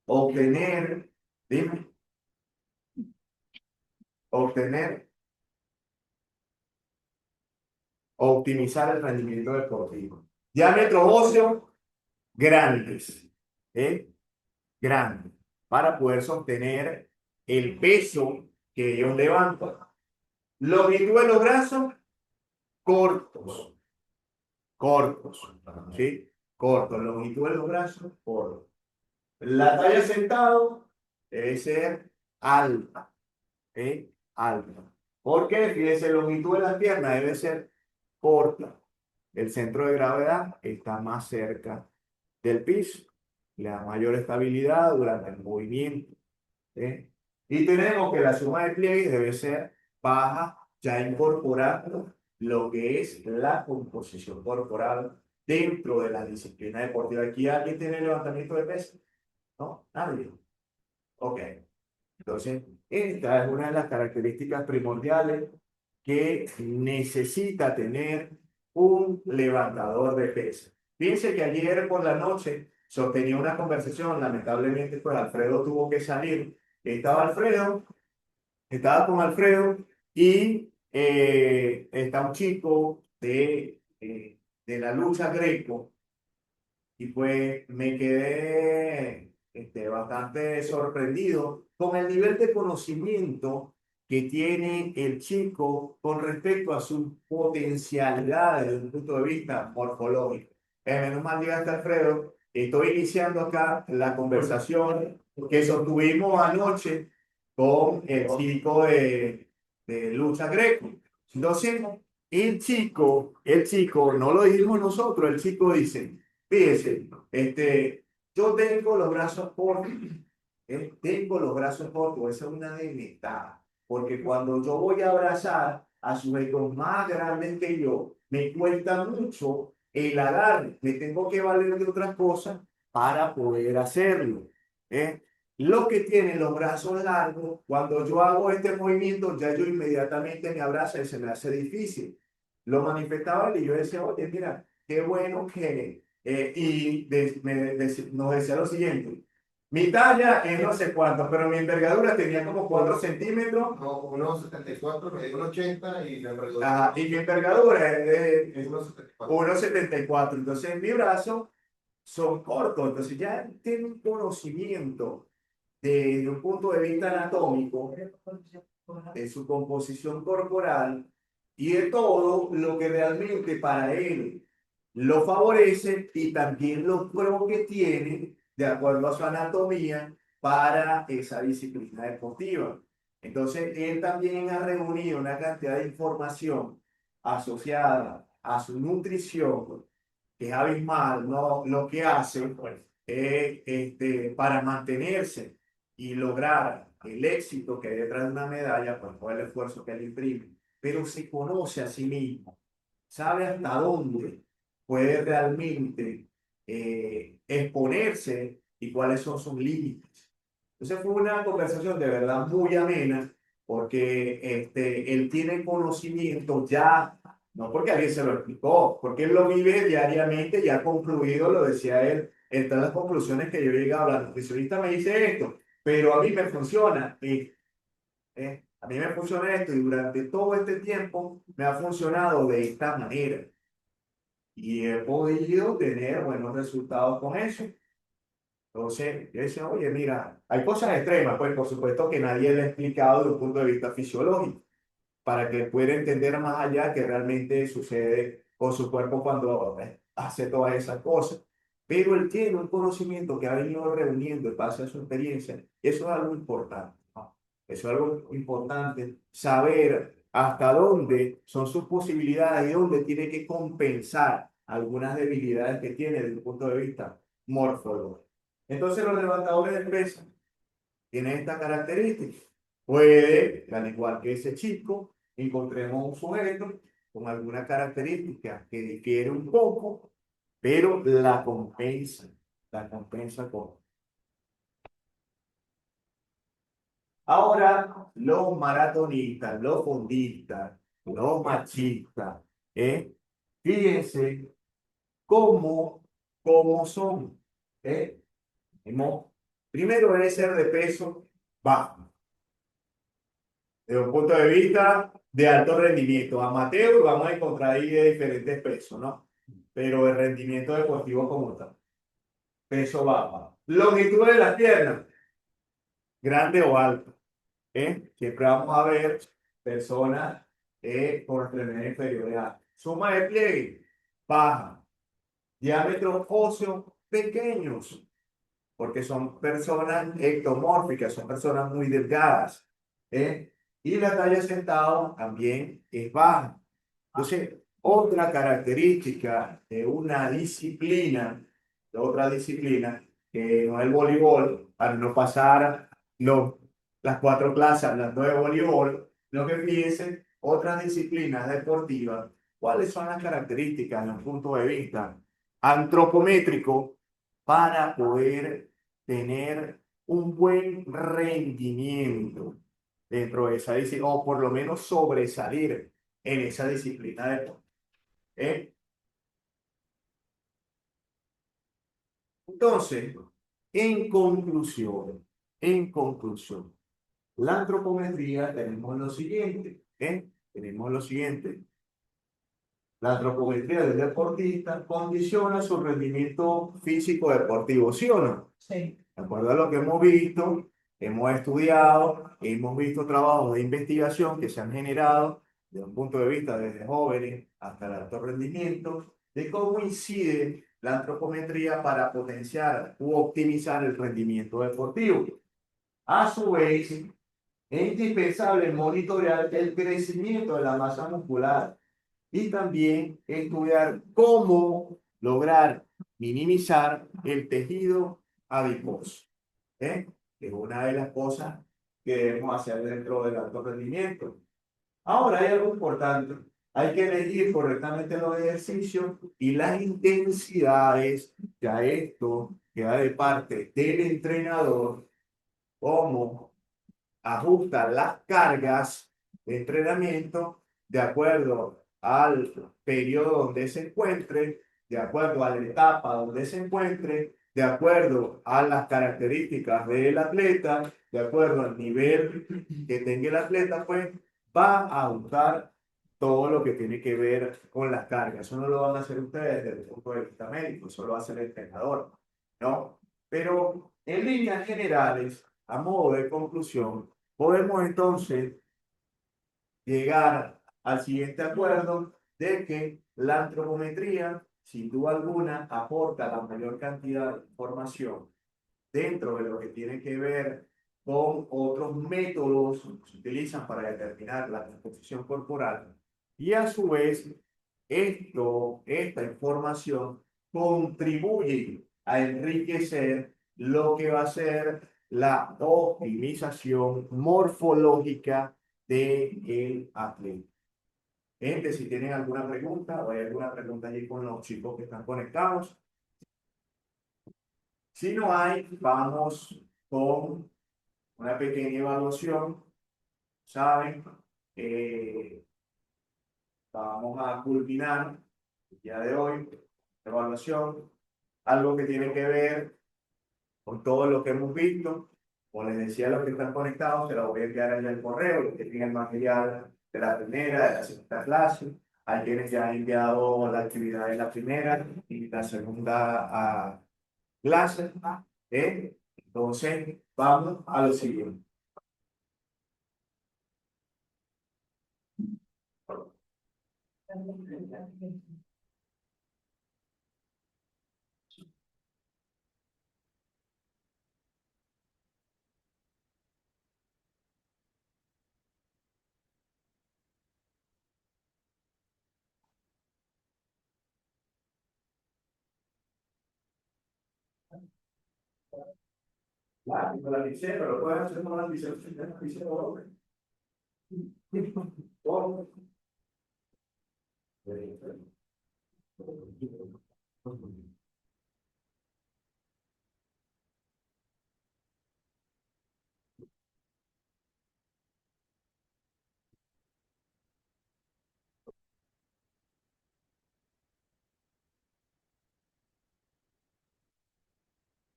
obtener, dime, obtener, optimizar el rendimiento deportivo? Diámetro óseo grandes, ¿eh? Grandes, para poder sostener el peso que ellos levantan. Longitud de los brazos cortos, cortos, ¿sí? Cortos, longitud de los brazos cortos. La talla sentado debe ser alta, alta. Porque, fíjese, la longitud de las piernas debe ser corta. El centro de gravedad está más cerca del piso. Le da mayor estabilidad durante el movimiento. Y tenemos que la suma de pliegues debe ser baja, ya incorporando lo que es la composición corporal dentro de la disciplina deportiva. Aquí alguien tiene levantamiento de peso. ¿No? Nadie. Ok. Entonces, esta es una de las características primordiales que necesita tener un levantador de pesas. Fíjense que ayer por la noche sostenía una conversación, lamentablemente, pues Alfredo tuvo que salir. Estaba Alfredo, estaba con Alfredo y está un chico de la lucha greco y pues me quedé bastante sorprendido con el nivel de conocimiento que tiene el chico con respecto a su potencialidad desde un punto de vista morfológico. Menos mal llegaste, Alfredo. Estoy iniciando acá la conversación que sostuvimos anoche con el chico de lucha greco. Entonces, el chico, no lo dijimos nosotros, el chico dice, fíjese, yo tengo los brazos cortos, tengo los brazos cortos, esa es una desventaja, porque cuando yo voy a abrazar a sujetos más grandes que yo, me cuesta mucho el agarre, me tengo que valer de otras cosas para poder hacerlo. ¿eh? Lo que tienen los brazos largos, cuando yo hago este movimiento, ya yo inmediatamente me abrazo y se me hace difícil. Lo manifestaba él y yo decía, oye, mira, qué bueno que nos decía lo siguiente, mi talla es no sé cuánto, pero mi envergadura tenía como 4 centímetros. No, 1,74, me dio 1,80 y la envergadura. Ajá, y mi envergadura es 1,74. Entonces mi brazo son cortos, entonces ya tiene un conocimiento desde un punto de vista anatómico de su composición corporal y de todo lo que realmente para él lo favorece y también los pros que tiene de acuerdo a su anatomía para esa disciplina deportiva. Entonces, él también ha reunido una cantidad de información asociada a su nutrición, que es abismal, ¿no? Lo que hace pues, para mantenerse y lograr el éxito que hay detrás de una medalla, pues todo el esfuerzo que él imprime, pero se conoce a sí mismo, sabe hasta dónde puede realmente exponerse y cuáles son sus límites. Entonces fue una conversación de verdad muy amena, porque él tiene conocimiento ya, no porque alguien se lo explicó, porque él lo vive diariamente y ha concluido, lo decía él, estas las conclusiones que yo he llegado, la nutricionista me dice esto, pero a mí me funciona. A mí me funciona esto y durante todo este tiempo me ha funcionado de esta manera. Y he podido tener buenos resultados con eso. Entonces, yo decía, oye, mira, hay cosas extremas, pues por supuesto que nadie le ha explicado desde un punto de vista fisiológico, para que pueda entender más allá qué realmente sucede con su cuerpo cuando hace todas esas cosas. Pero él tiene un conocimiento que ha venido reuniendo en base a su experiencia, y eso es algo importante, ¿no? Eso es algo importante, saber hasta dónde son sus posibilidades y dónde tiene que compensar algunas debilidades que tiene desde un punto de vista morfológico. Entonces, los levantadores de pesas tienen esta característica. Puede, al igual que ese chico, encontremos un sujeto con alguna característica que difiere un poco, pero la compensa con. Ahora, los maratonistas, los fondistas, los machistas, ¿eh? Fíjense cómo, cómo son, ¿eh? Primero debe ser de peso bajo, desde un punto de vista de alto rendimiento. Amateur vamos a encontrar ahí de diferentes pesos, ¿no? Pero el rendimiento deportivo como tal. Peso bajo. Longitud de las piernas, grande o alto. Siempre vamos a ver personas con extremidades inferiores a. Suma de pliegue, baja. Diámetros óseos pequeños, porque son personas ectomórficas, son personas muy delgadas. ¿eh? Y la talla sentado también es baja. Entonces, otra característica de otra disciplina, que no es el voleibol, para no pasar los, las 4 clases hablando de voleibol, lo que fíjense, otras disciplinas deportivas, ¿cuáles son las características desde un punto de vista antropométrico para poder tener un buen rendimiento dentro de esa disciplina, o por lo menos sobresalir en esa disciplina de deporte? ¿eh? Entonces, en conclusión, la antropometría tenemos lo siguiente, tenemos lo siguiente. La antropometría del deportista condiciona su rendimiento físico deportivo, ¿sí o no? Sí. De acuerdo a lo que hemos visto, hemos estudiado, hemos visto trabajos de investigación que se han generado desde un punto de vista desde jóvenes hasta el alto rendimiento, de cómo incide la antropometría para potenciar u optimizar el rendimiento deportivo. A su vez, es indispensable monitorear el crecimiento de la masa muscular y también estudiar cómo lograr minimizar el tejido adiposo. Que es una de las cosas que debemos hacer dentro del alto rendimiento. Ahora hay algo importante. Hay que elegir correctamente los ejercicios y las intensidades. Ya esto queda de parte del entrenador, cómo ajusta las cargas de entrenamiento de acuerdo al periodo donde se encuentre, de acuerdo a la etapa donde se encuentre, de acuerdo a las características del atleta, de acuerdo al nivel que tenga el atleta, pues va a ajustar todo lo que tiene que ver con las cargas. Eso no lo van a hacer ustedes desde el punto de vista médico, eso lo va a hacer el entrenador, ¿no? Pero en líneas generales, a modo de conclusión, podemos entonces llegar al siguiente acuerdo de que la antropometría, sin duda alguna, aporta la mayor cantidad de información dentro de lo que tiene que ver con otros métodos que se utilizan para determinar la composición corporal. Y a su vez, esta información contribuye a enriquecer lo que va a ser la optimización morfológica del atleta. Gente, si tienen alguna pregunta o hay alguna pregunta allí con los chicos que están conectados. Si no hay, vamos con una pequeña evaluación. ¿Saben? Eh, Vamos a culminar el día de hoy la evaluación. Algo que tiene que ver con todo lo que hemos visto. Como les decía, los que están conectados, se los voy a enviar allá el correo, los que tienen el material de la primera, de la segunda clase. Hay quienes ya han enviado la actividad de la primera y la segunda clase. Entonces, vamos a lo siguiente. La analicé, pero puedes hacer una análisis sin análisis doble.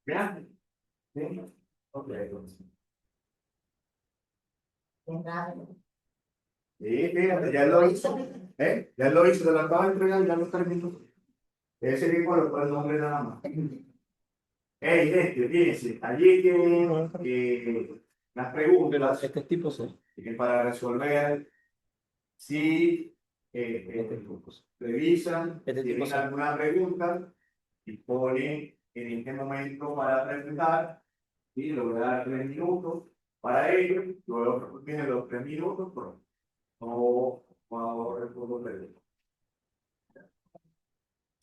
Bien, bien. Ok, entonces. Sí, fíjate, ya lo hizo. Ya lo hizo, te lo acabo de entregar, ya lo terminó. Ese mismo lo puede el nombre nada más. Fíjense, allí tienen las preguntas Este tipo sí. para resolver si revisan, Este tipo tienen sí. alguna pregunta y ponen en este momento para preguntar y le voy a dar 3 minutos para ello, luego vienen los 3 minutos, pero no responder.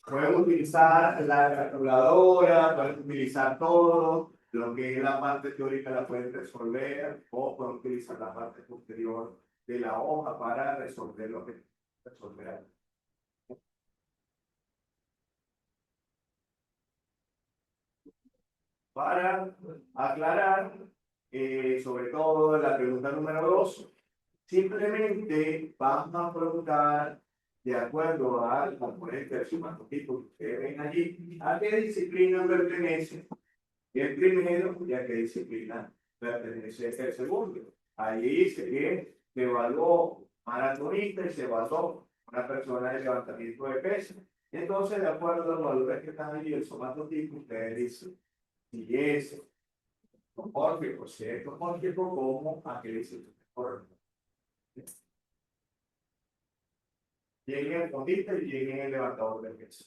Pueden utilizar la calculadora, pueden utilizar todo, lo que es la parte teórica la pueden resolver, o pueden utilizar la parte posterior de la hoja para resolver lo que resolverán. Para aclarar, sobre todo la pregunta número 2, simplemente vamos a preguntar, de acuerdo al componente del sumatotipo que ustedes ven allí, a qué disciplina pertenece el primero y a qué disciplina pertenece el segundo. Allí dice que se evaluó maratonista y se evaluó una persona de levantamiento de peso. Entonces, de acuerdo a los valores que están allí, el somatotipo, ustedes dicen si es homórfico, si es homórfico, como aquel disciplina correcto. Lleguen el fondista y lleguen el levantador de peso.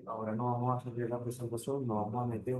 Ahora no vamos a hacer la presentación, no vamos a meter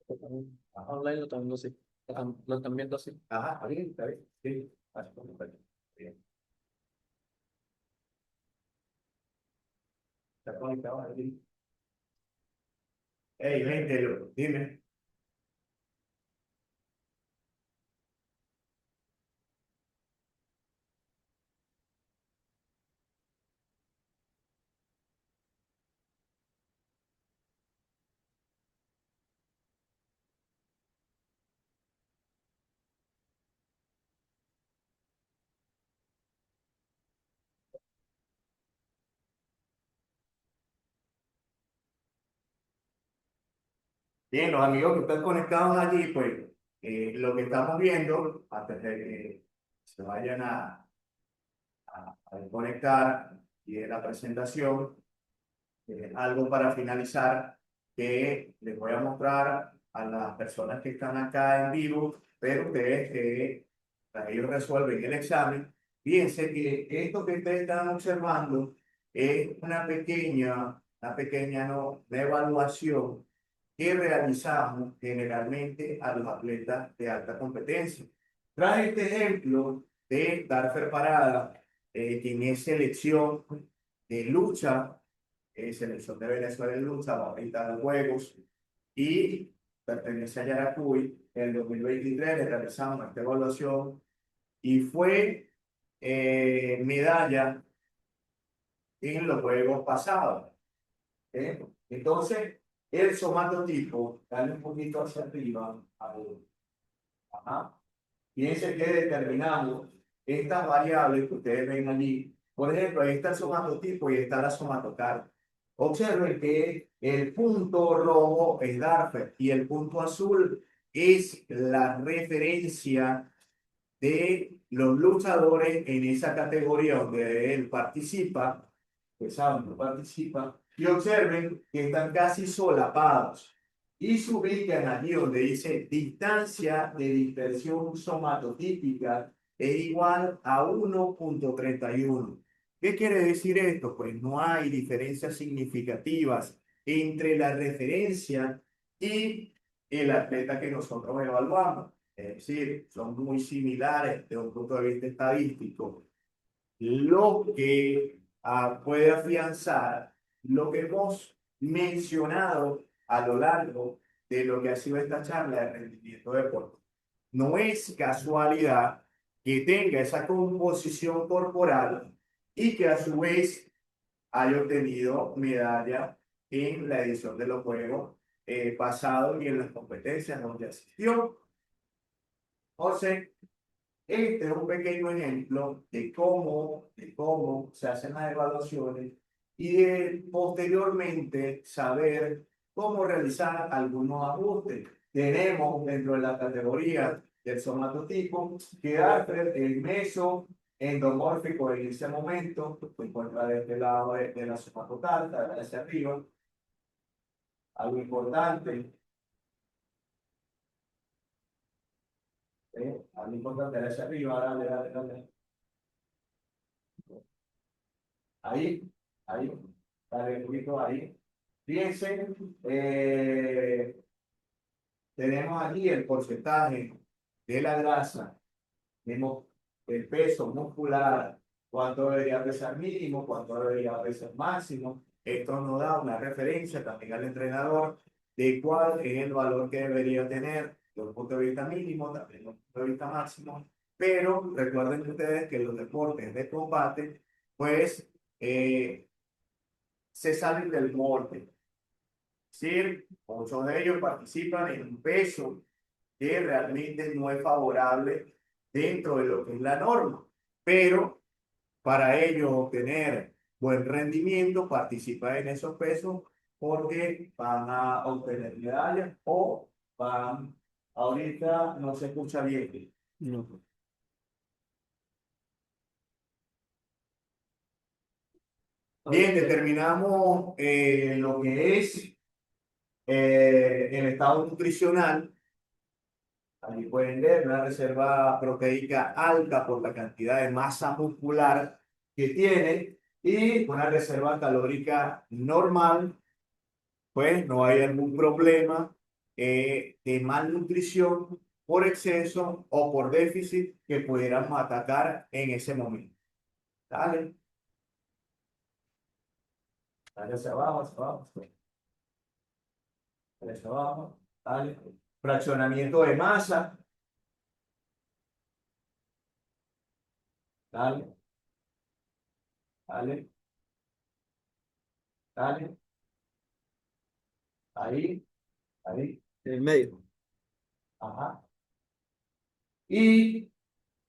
Online lo están viendo así. Lo están viendo así. Ajá, está bien, está bien. Sí, así como está bien. Está conectado ahí. Hey, vente, loco, dime. Bien, los amigos que están conectados allí, pues lo que estamos viendo, antes de que se vayan a conectar y de la presentación, algo para finalizar que les voy a mostrar a las personas que están acá en vivo, pero ustedes que para ellos resuelven el examen, fíjense que esto que ustedes están observando es una pequeña no, una evaluación que realizamos generalmente a los atletas de alta competencia. Traje este ejemplo de Darfer Parada, quien es selección de lucha, selección de Venezuela de lucha, va a pintar los juegos y pertenece a Yaracuy. En el 2023 le realizamos esta evaluación y fue medalla en los juegos pasados. Entonces, el somatotipo, dale un poquito hacia arriba, a ver, ajá. Fíjense que determinamos estas variables que ustedes ven allí. Por ejemplo, ahí está el somatotipo y está la somatocarga. Observen que el punto rojo es Darfer y el punto azul es la referencia de los luchadores en esa categoría donde él participa, pues saben, no participa, y observen que están casi solapados y se ubican allí donde dice distancia de dispersión somatotípica es igual a 1,31. ¿Qué quiere decir esto? Pues no hay diferencias significativas entre la referencia y el atleta que nosotros evaluamos. Es decir, son muy similares desde un punto de vista estadístico. Lo que puede afianzar lo que hemos mencionado a lo largo de lo que ha sido esta charla de rendimiento deportivo. No es casualidad que tenga esa composición corporal y que a su vez haya obtenido medalla en la edición de los Juegos pasados y en las competencias donde asistió. José, este es un pequeño ejemplo de cómo se hacen las evaluaciones y de posteriormente saber cómo realizar algunos ajustes. Tenemos dentro de la categoría del somatotipo que el meso endomórfico en ese momento se encuentra de este lado de la somatocarta, hacia arriba. Algo importante, algo importante hacia arriba, dale, dale, dale. Ahí, ahí, dale un poquito ahí. Fíjense, tenemos aquí el porcentaje de la grasa, tenemos el peso muscular, cuánto debería pesar mínimo, cuánto debería pesar máximo. Esto nos da una referencia también al entrenador de cuál es el valor que debería tener desde un punto de vista mínimo, también desde un punto de vista máximo. Pero recuerden ustedes que los deportes de combate, pues, se salen del molde. Sí, muchos de ellos participan en un peso que realmente no es favorable dentro de lo que es la norma, pero para ellos obtener buen rendimiento, participan en esos pesos porque van a obtener medallas o van, ahorita no se escucha bien. No. Bien, determinamos lo que es el estado nutricional. Allí pueden ver una reserva proteica alta por la cantidad de masa muscular que tiene y una reserva calórica normal, pues no hay algún problema de malnutrición por exceso o por déficit que pudiéramos atacar en ese momento. Dale, dale hacia abajo, hacia abajo, dale hacia abajo, dale. Fraccionamiento de masa, dale, dale, dale, ahí, ahí, En el medio. ajá. Y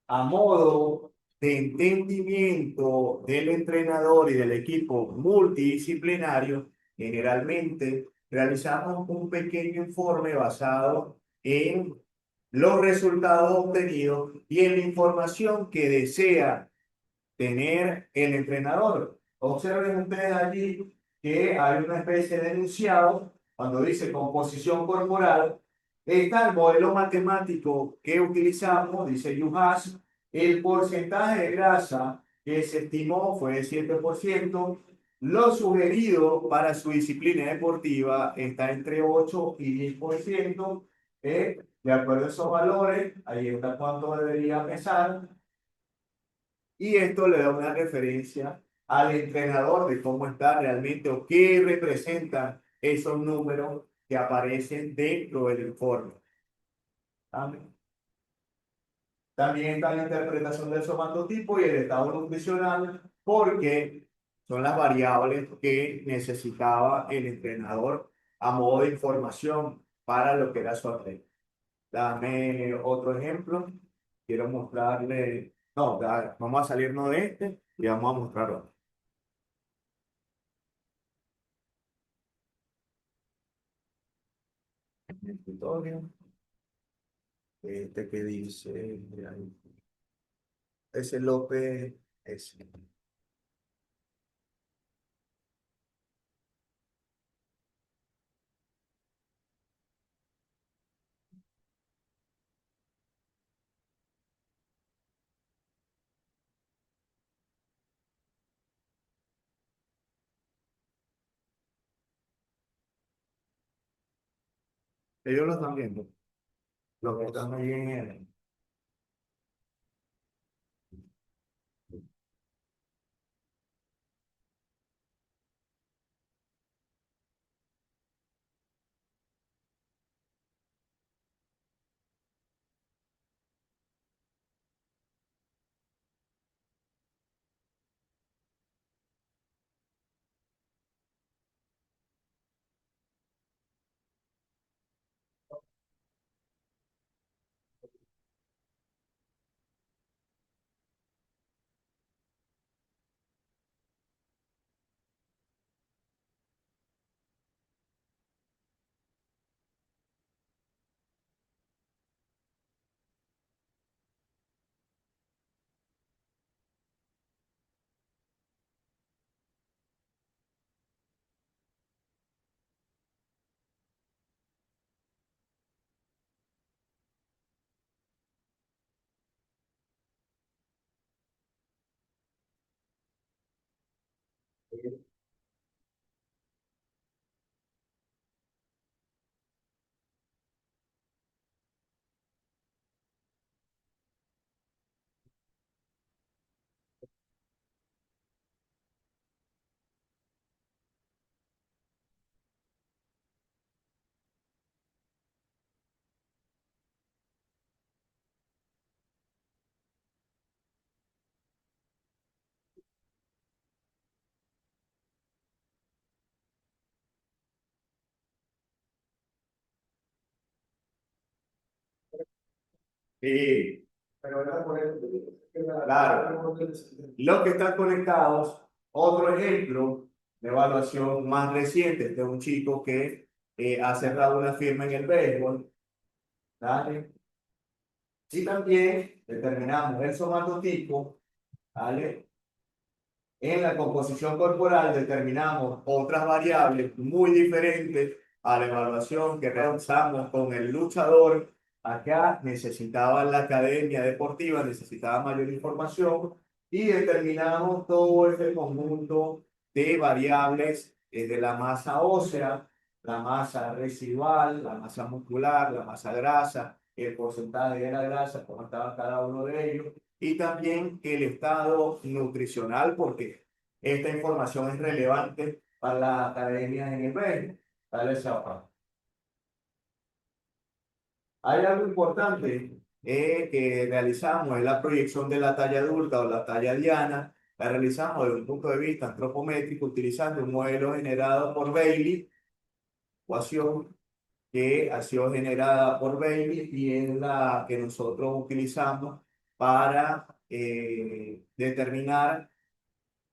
a modo de entendimiento del entrenador y del equipo multidisciplinario, generalmente realizamos un pequeño informe basado en los resultados obtenidos y en la información que desea tener el entrenador. Observen ustedes allí que hay una especie de enunciado cuando dice composición corporal. Está el modelo matemático que utilizamos, dice Yuhas, el porcentaje de grasa que se estimó fue de 7%. Lo sugerido para su disciplina deportiva está entre 8 y 10%. De acuerdo a esos valores, ahí está cuánto debería pesar. Y esto le da una referencia al entrenador de cómo está realmente o qué representan esos números que aparecen dentro del informe. Amén. También está la interpretación del somatotipo y el estado nutricional, porque son las variables que necesitaba el entrenador a modo de información para lo que era su atleta. Dame otro ejemplo. Quiero mostrarle, no, vamos a salirnos de este y vamos a mostrar otro. En el tutorial, este que dice, mira, ese López, ese. Ellos lo están viendo, los que están ahí en el. Sí, pero era por claro, los que están conectados, otro ejemplo de evaluación más reciente de un chico que ha cerrado una firma en el béisbol, ¿vale? Y también determinamos el somatotipo, ¿vale? En la composición corporal determinamos otras variables muy diferentes a la evaluación que realizamos con el luchador. Acá necesitaba la academia deportiva, necesitaba mayor información y determinamos todo ese conjunto de variables de la masa ósea, la masa residual, la masa muscular, la masa grasa, el porcentaje de la grasa, cómo estaba cada uno de ellos, y también el estado nutricional, porque esta información es relevante para las academias en el medio. Dale, Zapa. Hay algo importante que realizamos, es la proyección de la talla adulta o la talla diana. La realizamos desde un punto de vista antropométrico utilizando un modelo generado por Bailey, ecuación que ha sido generada por Bailey y es la que nosotros utilizamos para determinar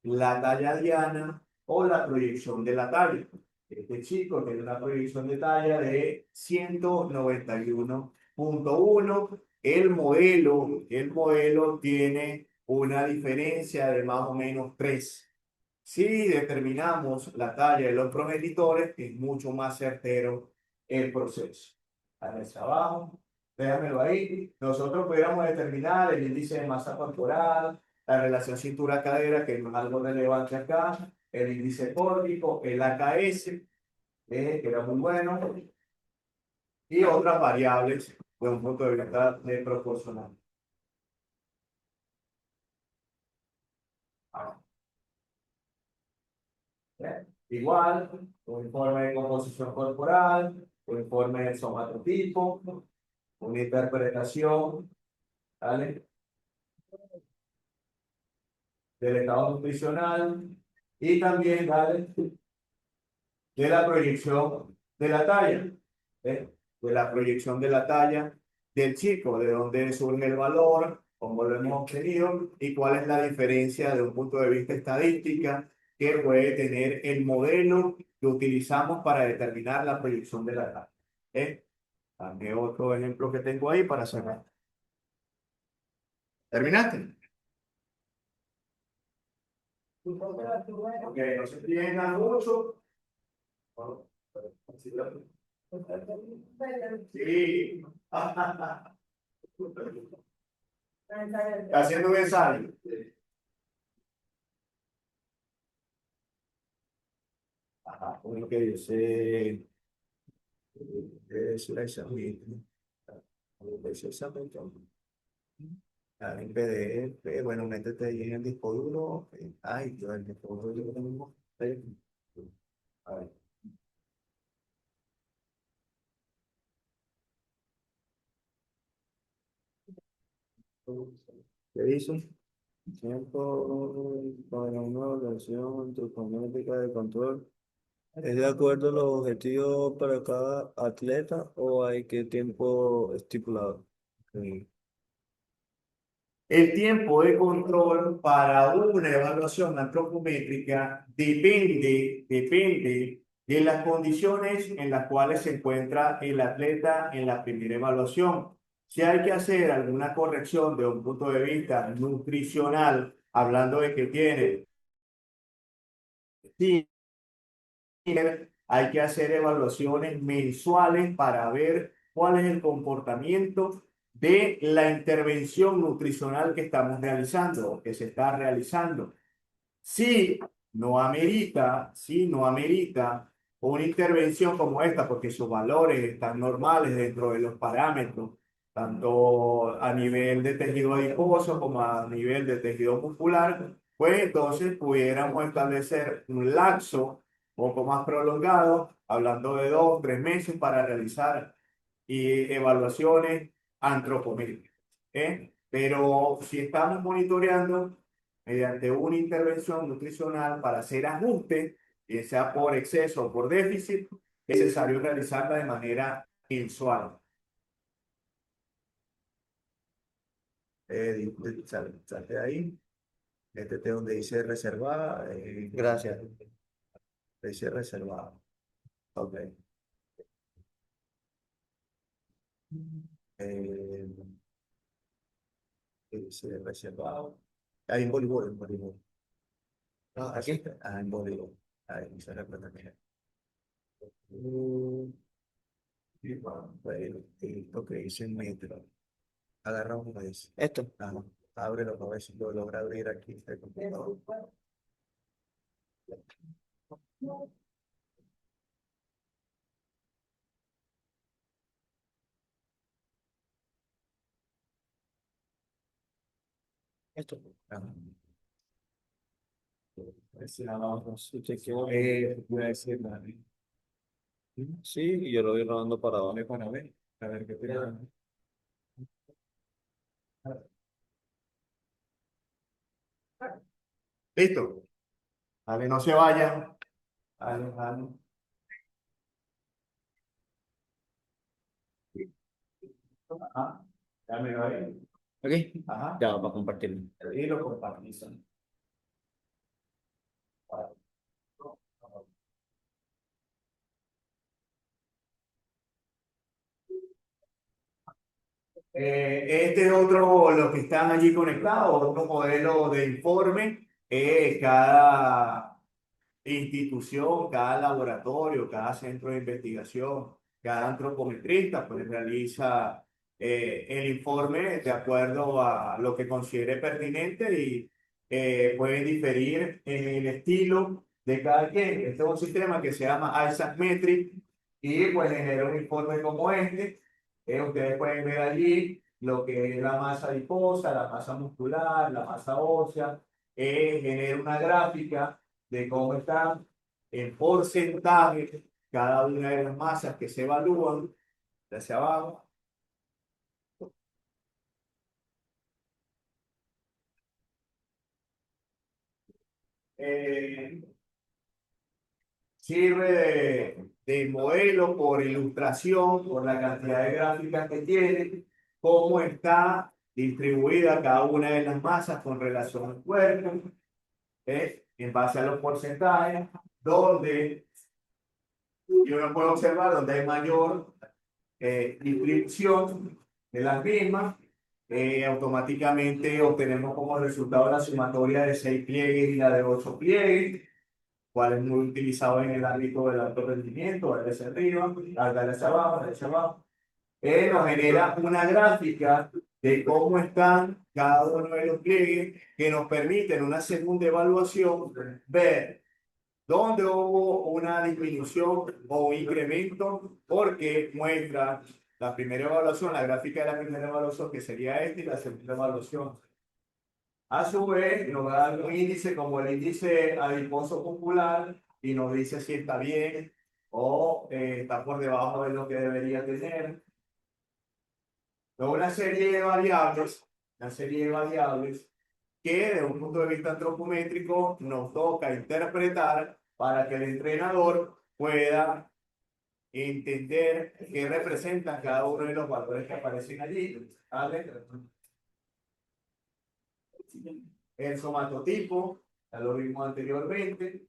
la talla diana o la proyección de la talla. Este chico tiene una proyección de talla de 191.1. El modelo tiene una diferencia de más o menos 3. Si determinamos la talla de los progenitores, es mucho más certero el proceso. Hacia abajo, déjamelo ahí. Nosotros pudiéramos determinar el índice de masa corporal, la relación cintura-cadera, que no es algo relevante acá, el índice pórtico, el AKS, que era muy bueno, y otras variables de un punto de vista de proporcional. Igual, un informe de composición corporal, un informe de somatotipo, una interpretación, ¿vale? Del estado nutricional y también, ¿vale? De la proyección de la talla, ¿eh? De la proyección de la talla del chico, de dónde surge el valor, cómo lo hemos obtenido y cuál es la diferencia de un punto de vista estadística que puede tener el modelo que utilizamos para determinar la proyección de la talla. ¿Eh? También otro ejemplo que tengo ahí para cerrar. ¿Terminaste? Ok, no se tiendan mucho. Sí. Está haciendo un ensayo. Ajá, bueno, que yo sé. Es la examen. Es examen. En PDF, bueno, métete ahí en el disco duro. Ay, yo el disco duro yo lo tengo. A ver. ¿Qué dice? Tiempo para una evaluación antropométrica de control. ¿Es de acuerdo a los objetivos para cada atleta o hay que tiempo estipulado? Sí. El tiempo de control para una evaluación antropométrica depende de las condiciones en las cuales se encuentra el atleta en la primera evaluación. Si hay que hacer alguna corrección de un punto de vista nutricional, hablando de que tiene hay que hacer evaluaciones mensuales para ver cuál es el comportamiento de la intervención nutricional que estamos realizando o que se está realizando. Si no amerita una intervención como esta, porque sus valores están normales dentro de los parámetros, tanto a nivel de tejido adiposo como a nivel de tejido muscular, pues entonces pudiéramos establecer un lapso un poco más prolongado, hablando de 2 o 3 meses para realizar evaluaciones antropométricas. Pero si estamos monitoreando mediante una intervención nutricional para hacer ajustes, ya sea por exceso o por déficit, es necesario realizarla de manera mensual. Salte de ahí. Este es donde dice reservada. Gracias. Dice reservada. Ok. Eh, dice reservado. Ahí en voleibol, en voleibol. No, aquí. Ah, en voleibol. Ahí dice reservado. Y bueno, pues, esto que dice en metro. Agarramos eso. Esto. Ajá. Ábrelo para ver si lo logra abrir aquí. Este computador. Esto. Voy a decir, Sí, y yo lo voy rodando para abajo. para ver, a ver qué te Listo. Vale, no se vayan. Vale, vale. Ajá. Ya me va bien. Ok, Ajá. ya para compartirlo. Y lo compartís. Este otro, los que están allí conectados, otro modelo de informe, cada institución, cada laboratorio, cada centro de investigación, cada antropometrista, pues realiza el informe de acuerdo a lo que considere pertinente y pueden diferir en el estilo de cada quien. Este es un sistema que se llama Isaac Metric y pues genera un informe como este. Ustedes pueden ver allí lo que es la masa adiposa, la masa muscular, la masa ósea, genera una gráfica de cómo están en porcentaje cada una de las masas que se evalúan de hacia abajo. Eh, Sirve de modelo por ilustración, por la cantidad de gráficas que tiene, cómo está distribuida cada una de las masas con relación al cuerpo, en base a los porcentajes, donde yo no puedo observar donde hay mayor distribución de las mismas, automáticamente obtenemos como resultado la sumatoria de 6 pliegues y la de 8 pliegues, cual es muy utilizado en el ámbito del alto rendimiento, el hacia arriba, al hacia abajo, hacia abajo. Nos genera una gráfica de cómo están cada uno de los pliegues que nos permite en una segunda evaluación ver donde hubo una disminución o un incremento, porque muestra la primera evaluación, la gráfica de la primera evaluación, que sería esta, y la segunda evaluación. A su vez, nos da un índice como el índice adiposo popular y nos dice si está bien o está por debajo de lo que debería tener. Luego una serie de variables que desde un punto de vista antropométrico nos toca interpretar para que el entrenador pueda entender qué representan cada uno de los valores que aparecen allí. ¿Vale? El somatotipo, ya lo vimos anteriormente,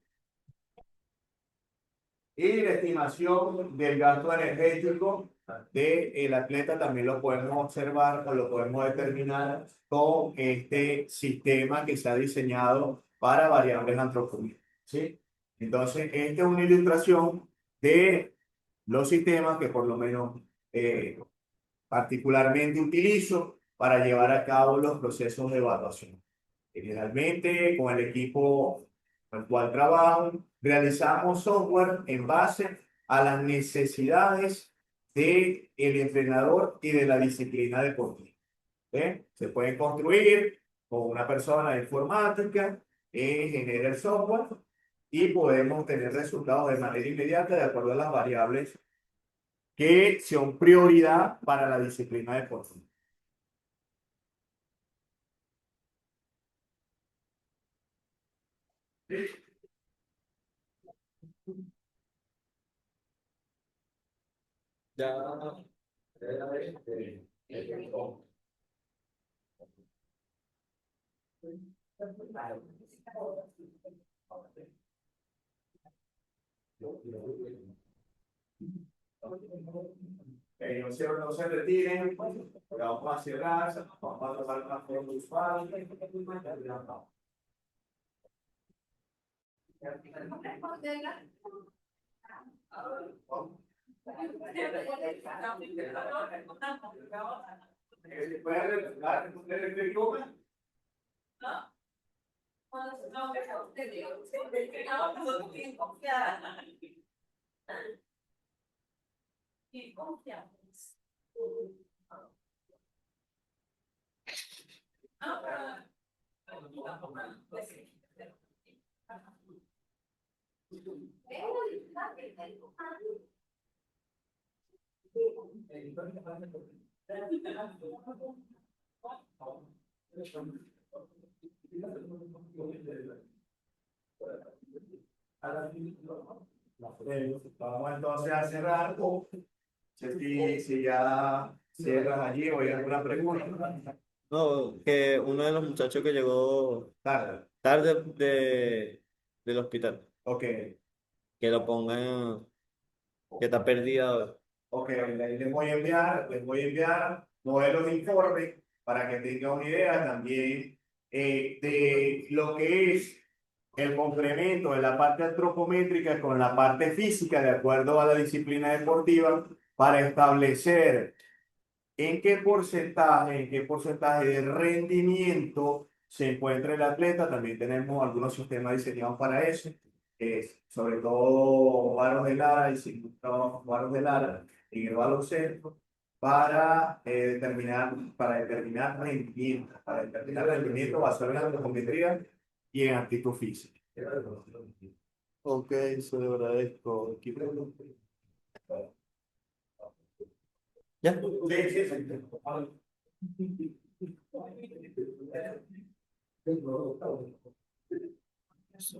y la estimación del gasto energético del atleta también lo podemos observar o lo podemos determinar con este sistema que se ha diseñado para variables antropológicas. ¿Sí? Entonces, esta es una ilustración de los sistemas que por lo menos particularmente utilizo para llevar a cabo los procesos de evaluación. Generalmente, con el equipo con el cual trabajo, realizamos software en base a las necesidades del entrenador y de la disciplina deportiva. Se pueden construir con una persona de informática, genera el software y podemos tener resultados de manera inmediata de acuerdo a las variables que son prioridad para la disciplina deportiva. Ya. No se retiren, vamos a cerrar, vamos a tomar una foto usual. Vamos entonces a cerrar. Si ya cierras allí o hay alguna pregunta. No, que uno de los muchachos que llegó Tarde. tarde del hospital, Ok, que lo pongan, que está perdida. ok, les voy a enviar modelos de informe para que tengan una idea también de lo que es el complemento de la parte antropométrica con la parte física de acuerdo a la disciplina deportiva para establecer en qué porcentaje de rendimiento se encuentra el atleta. También tenemos algunos sistemas diseñados para eso, sobre todo varos de Lara y circuitos varos de Lara en el baloncesto para determinar rendimiento basado en la antropometría y en actitud física. Ok, se lo agradezco. ¿Ya? Sí, sí, sí.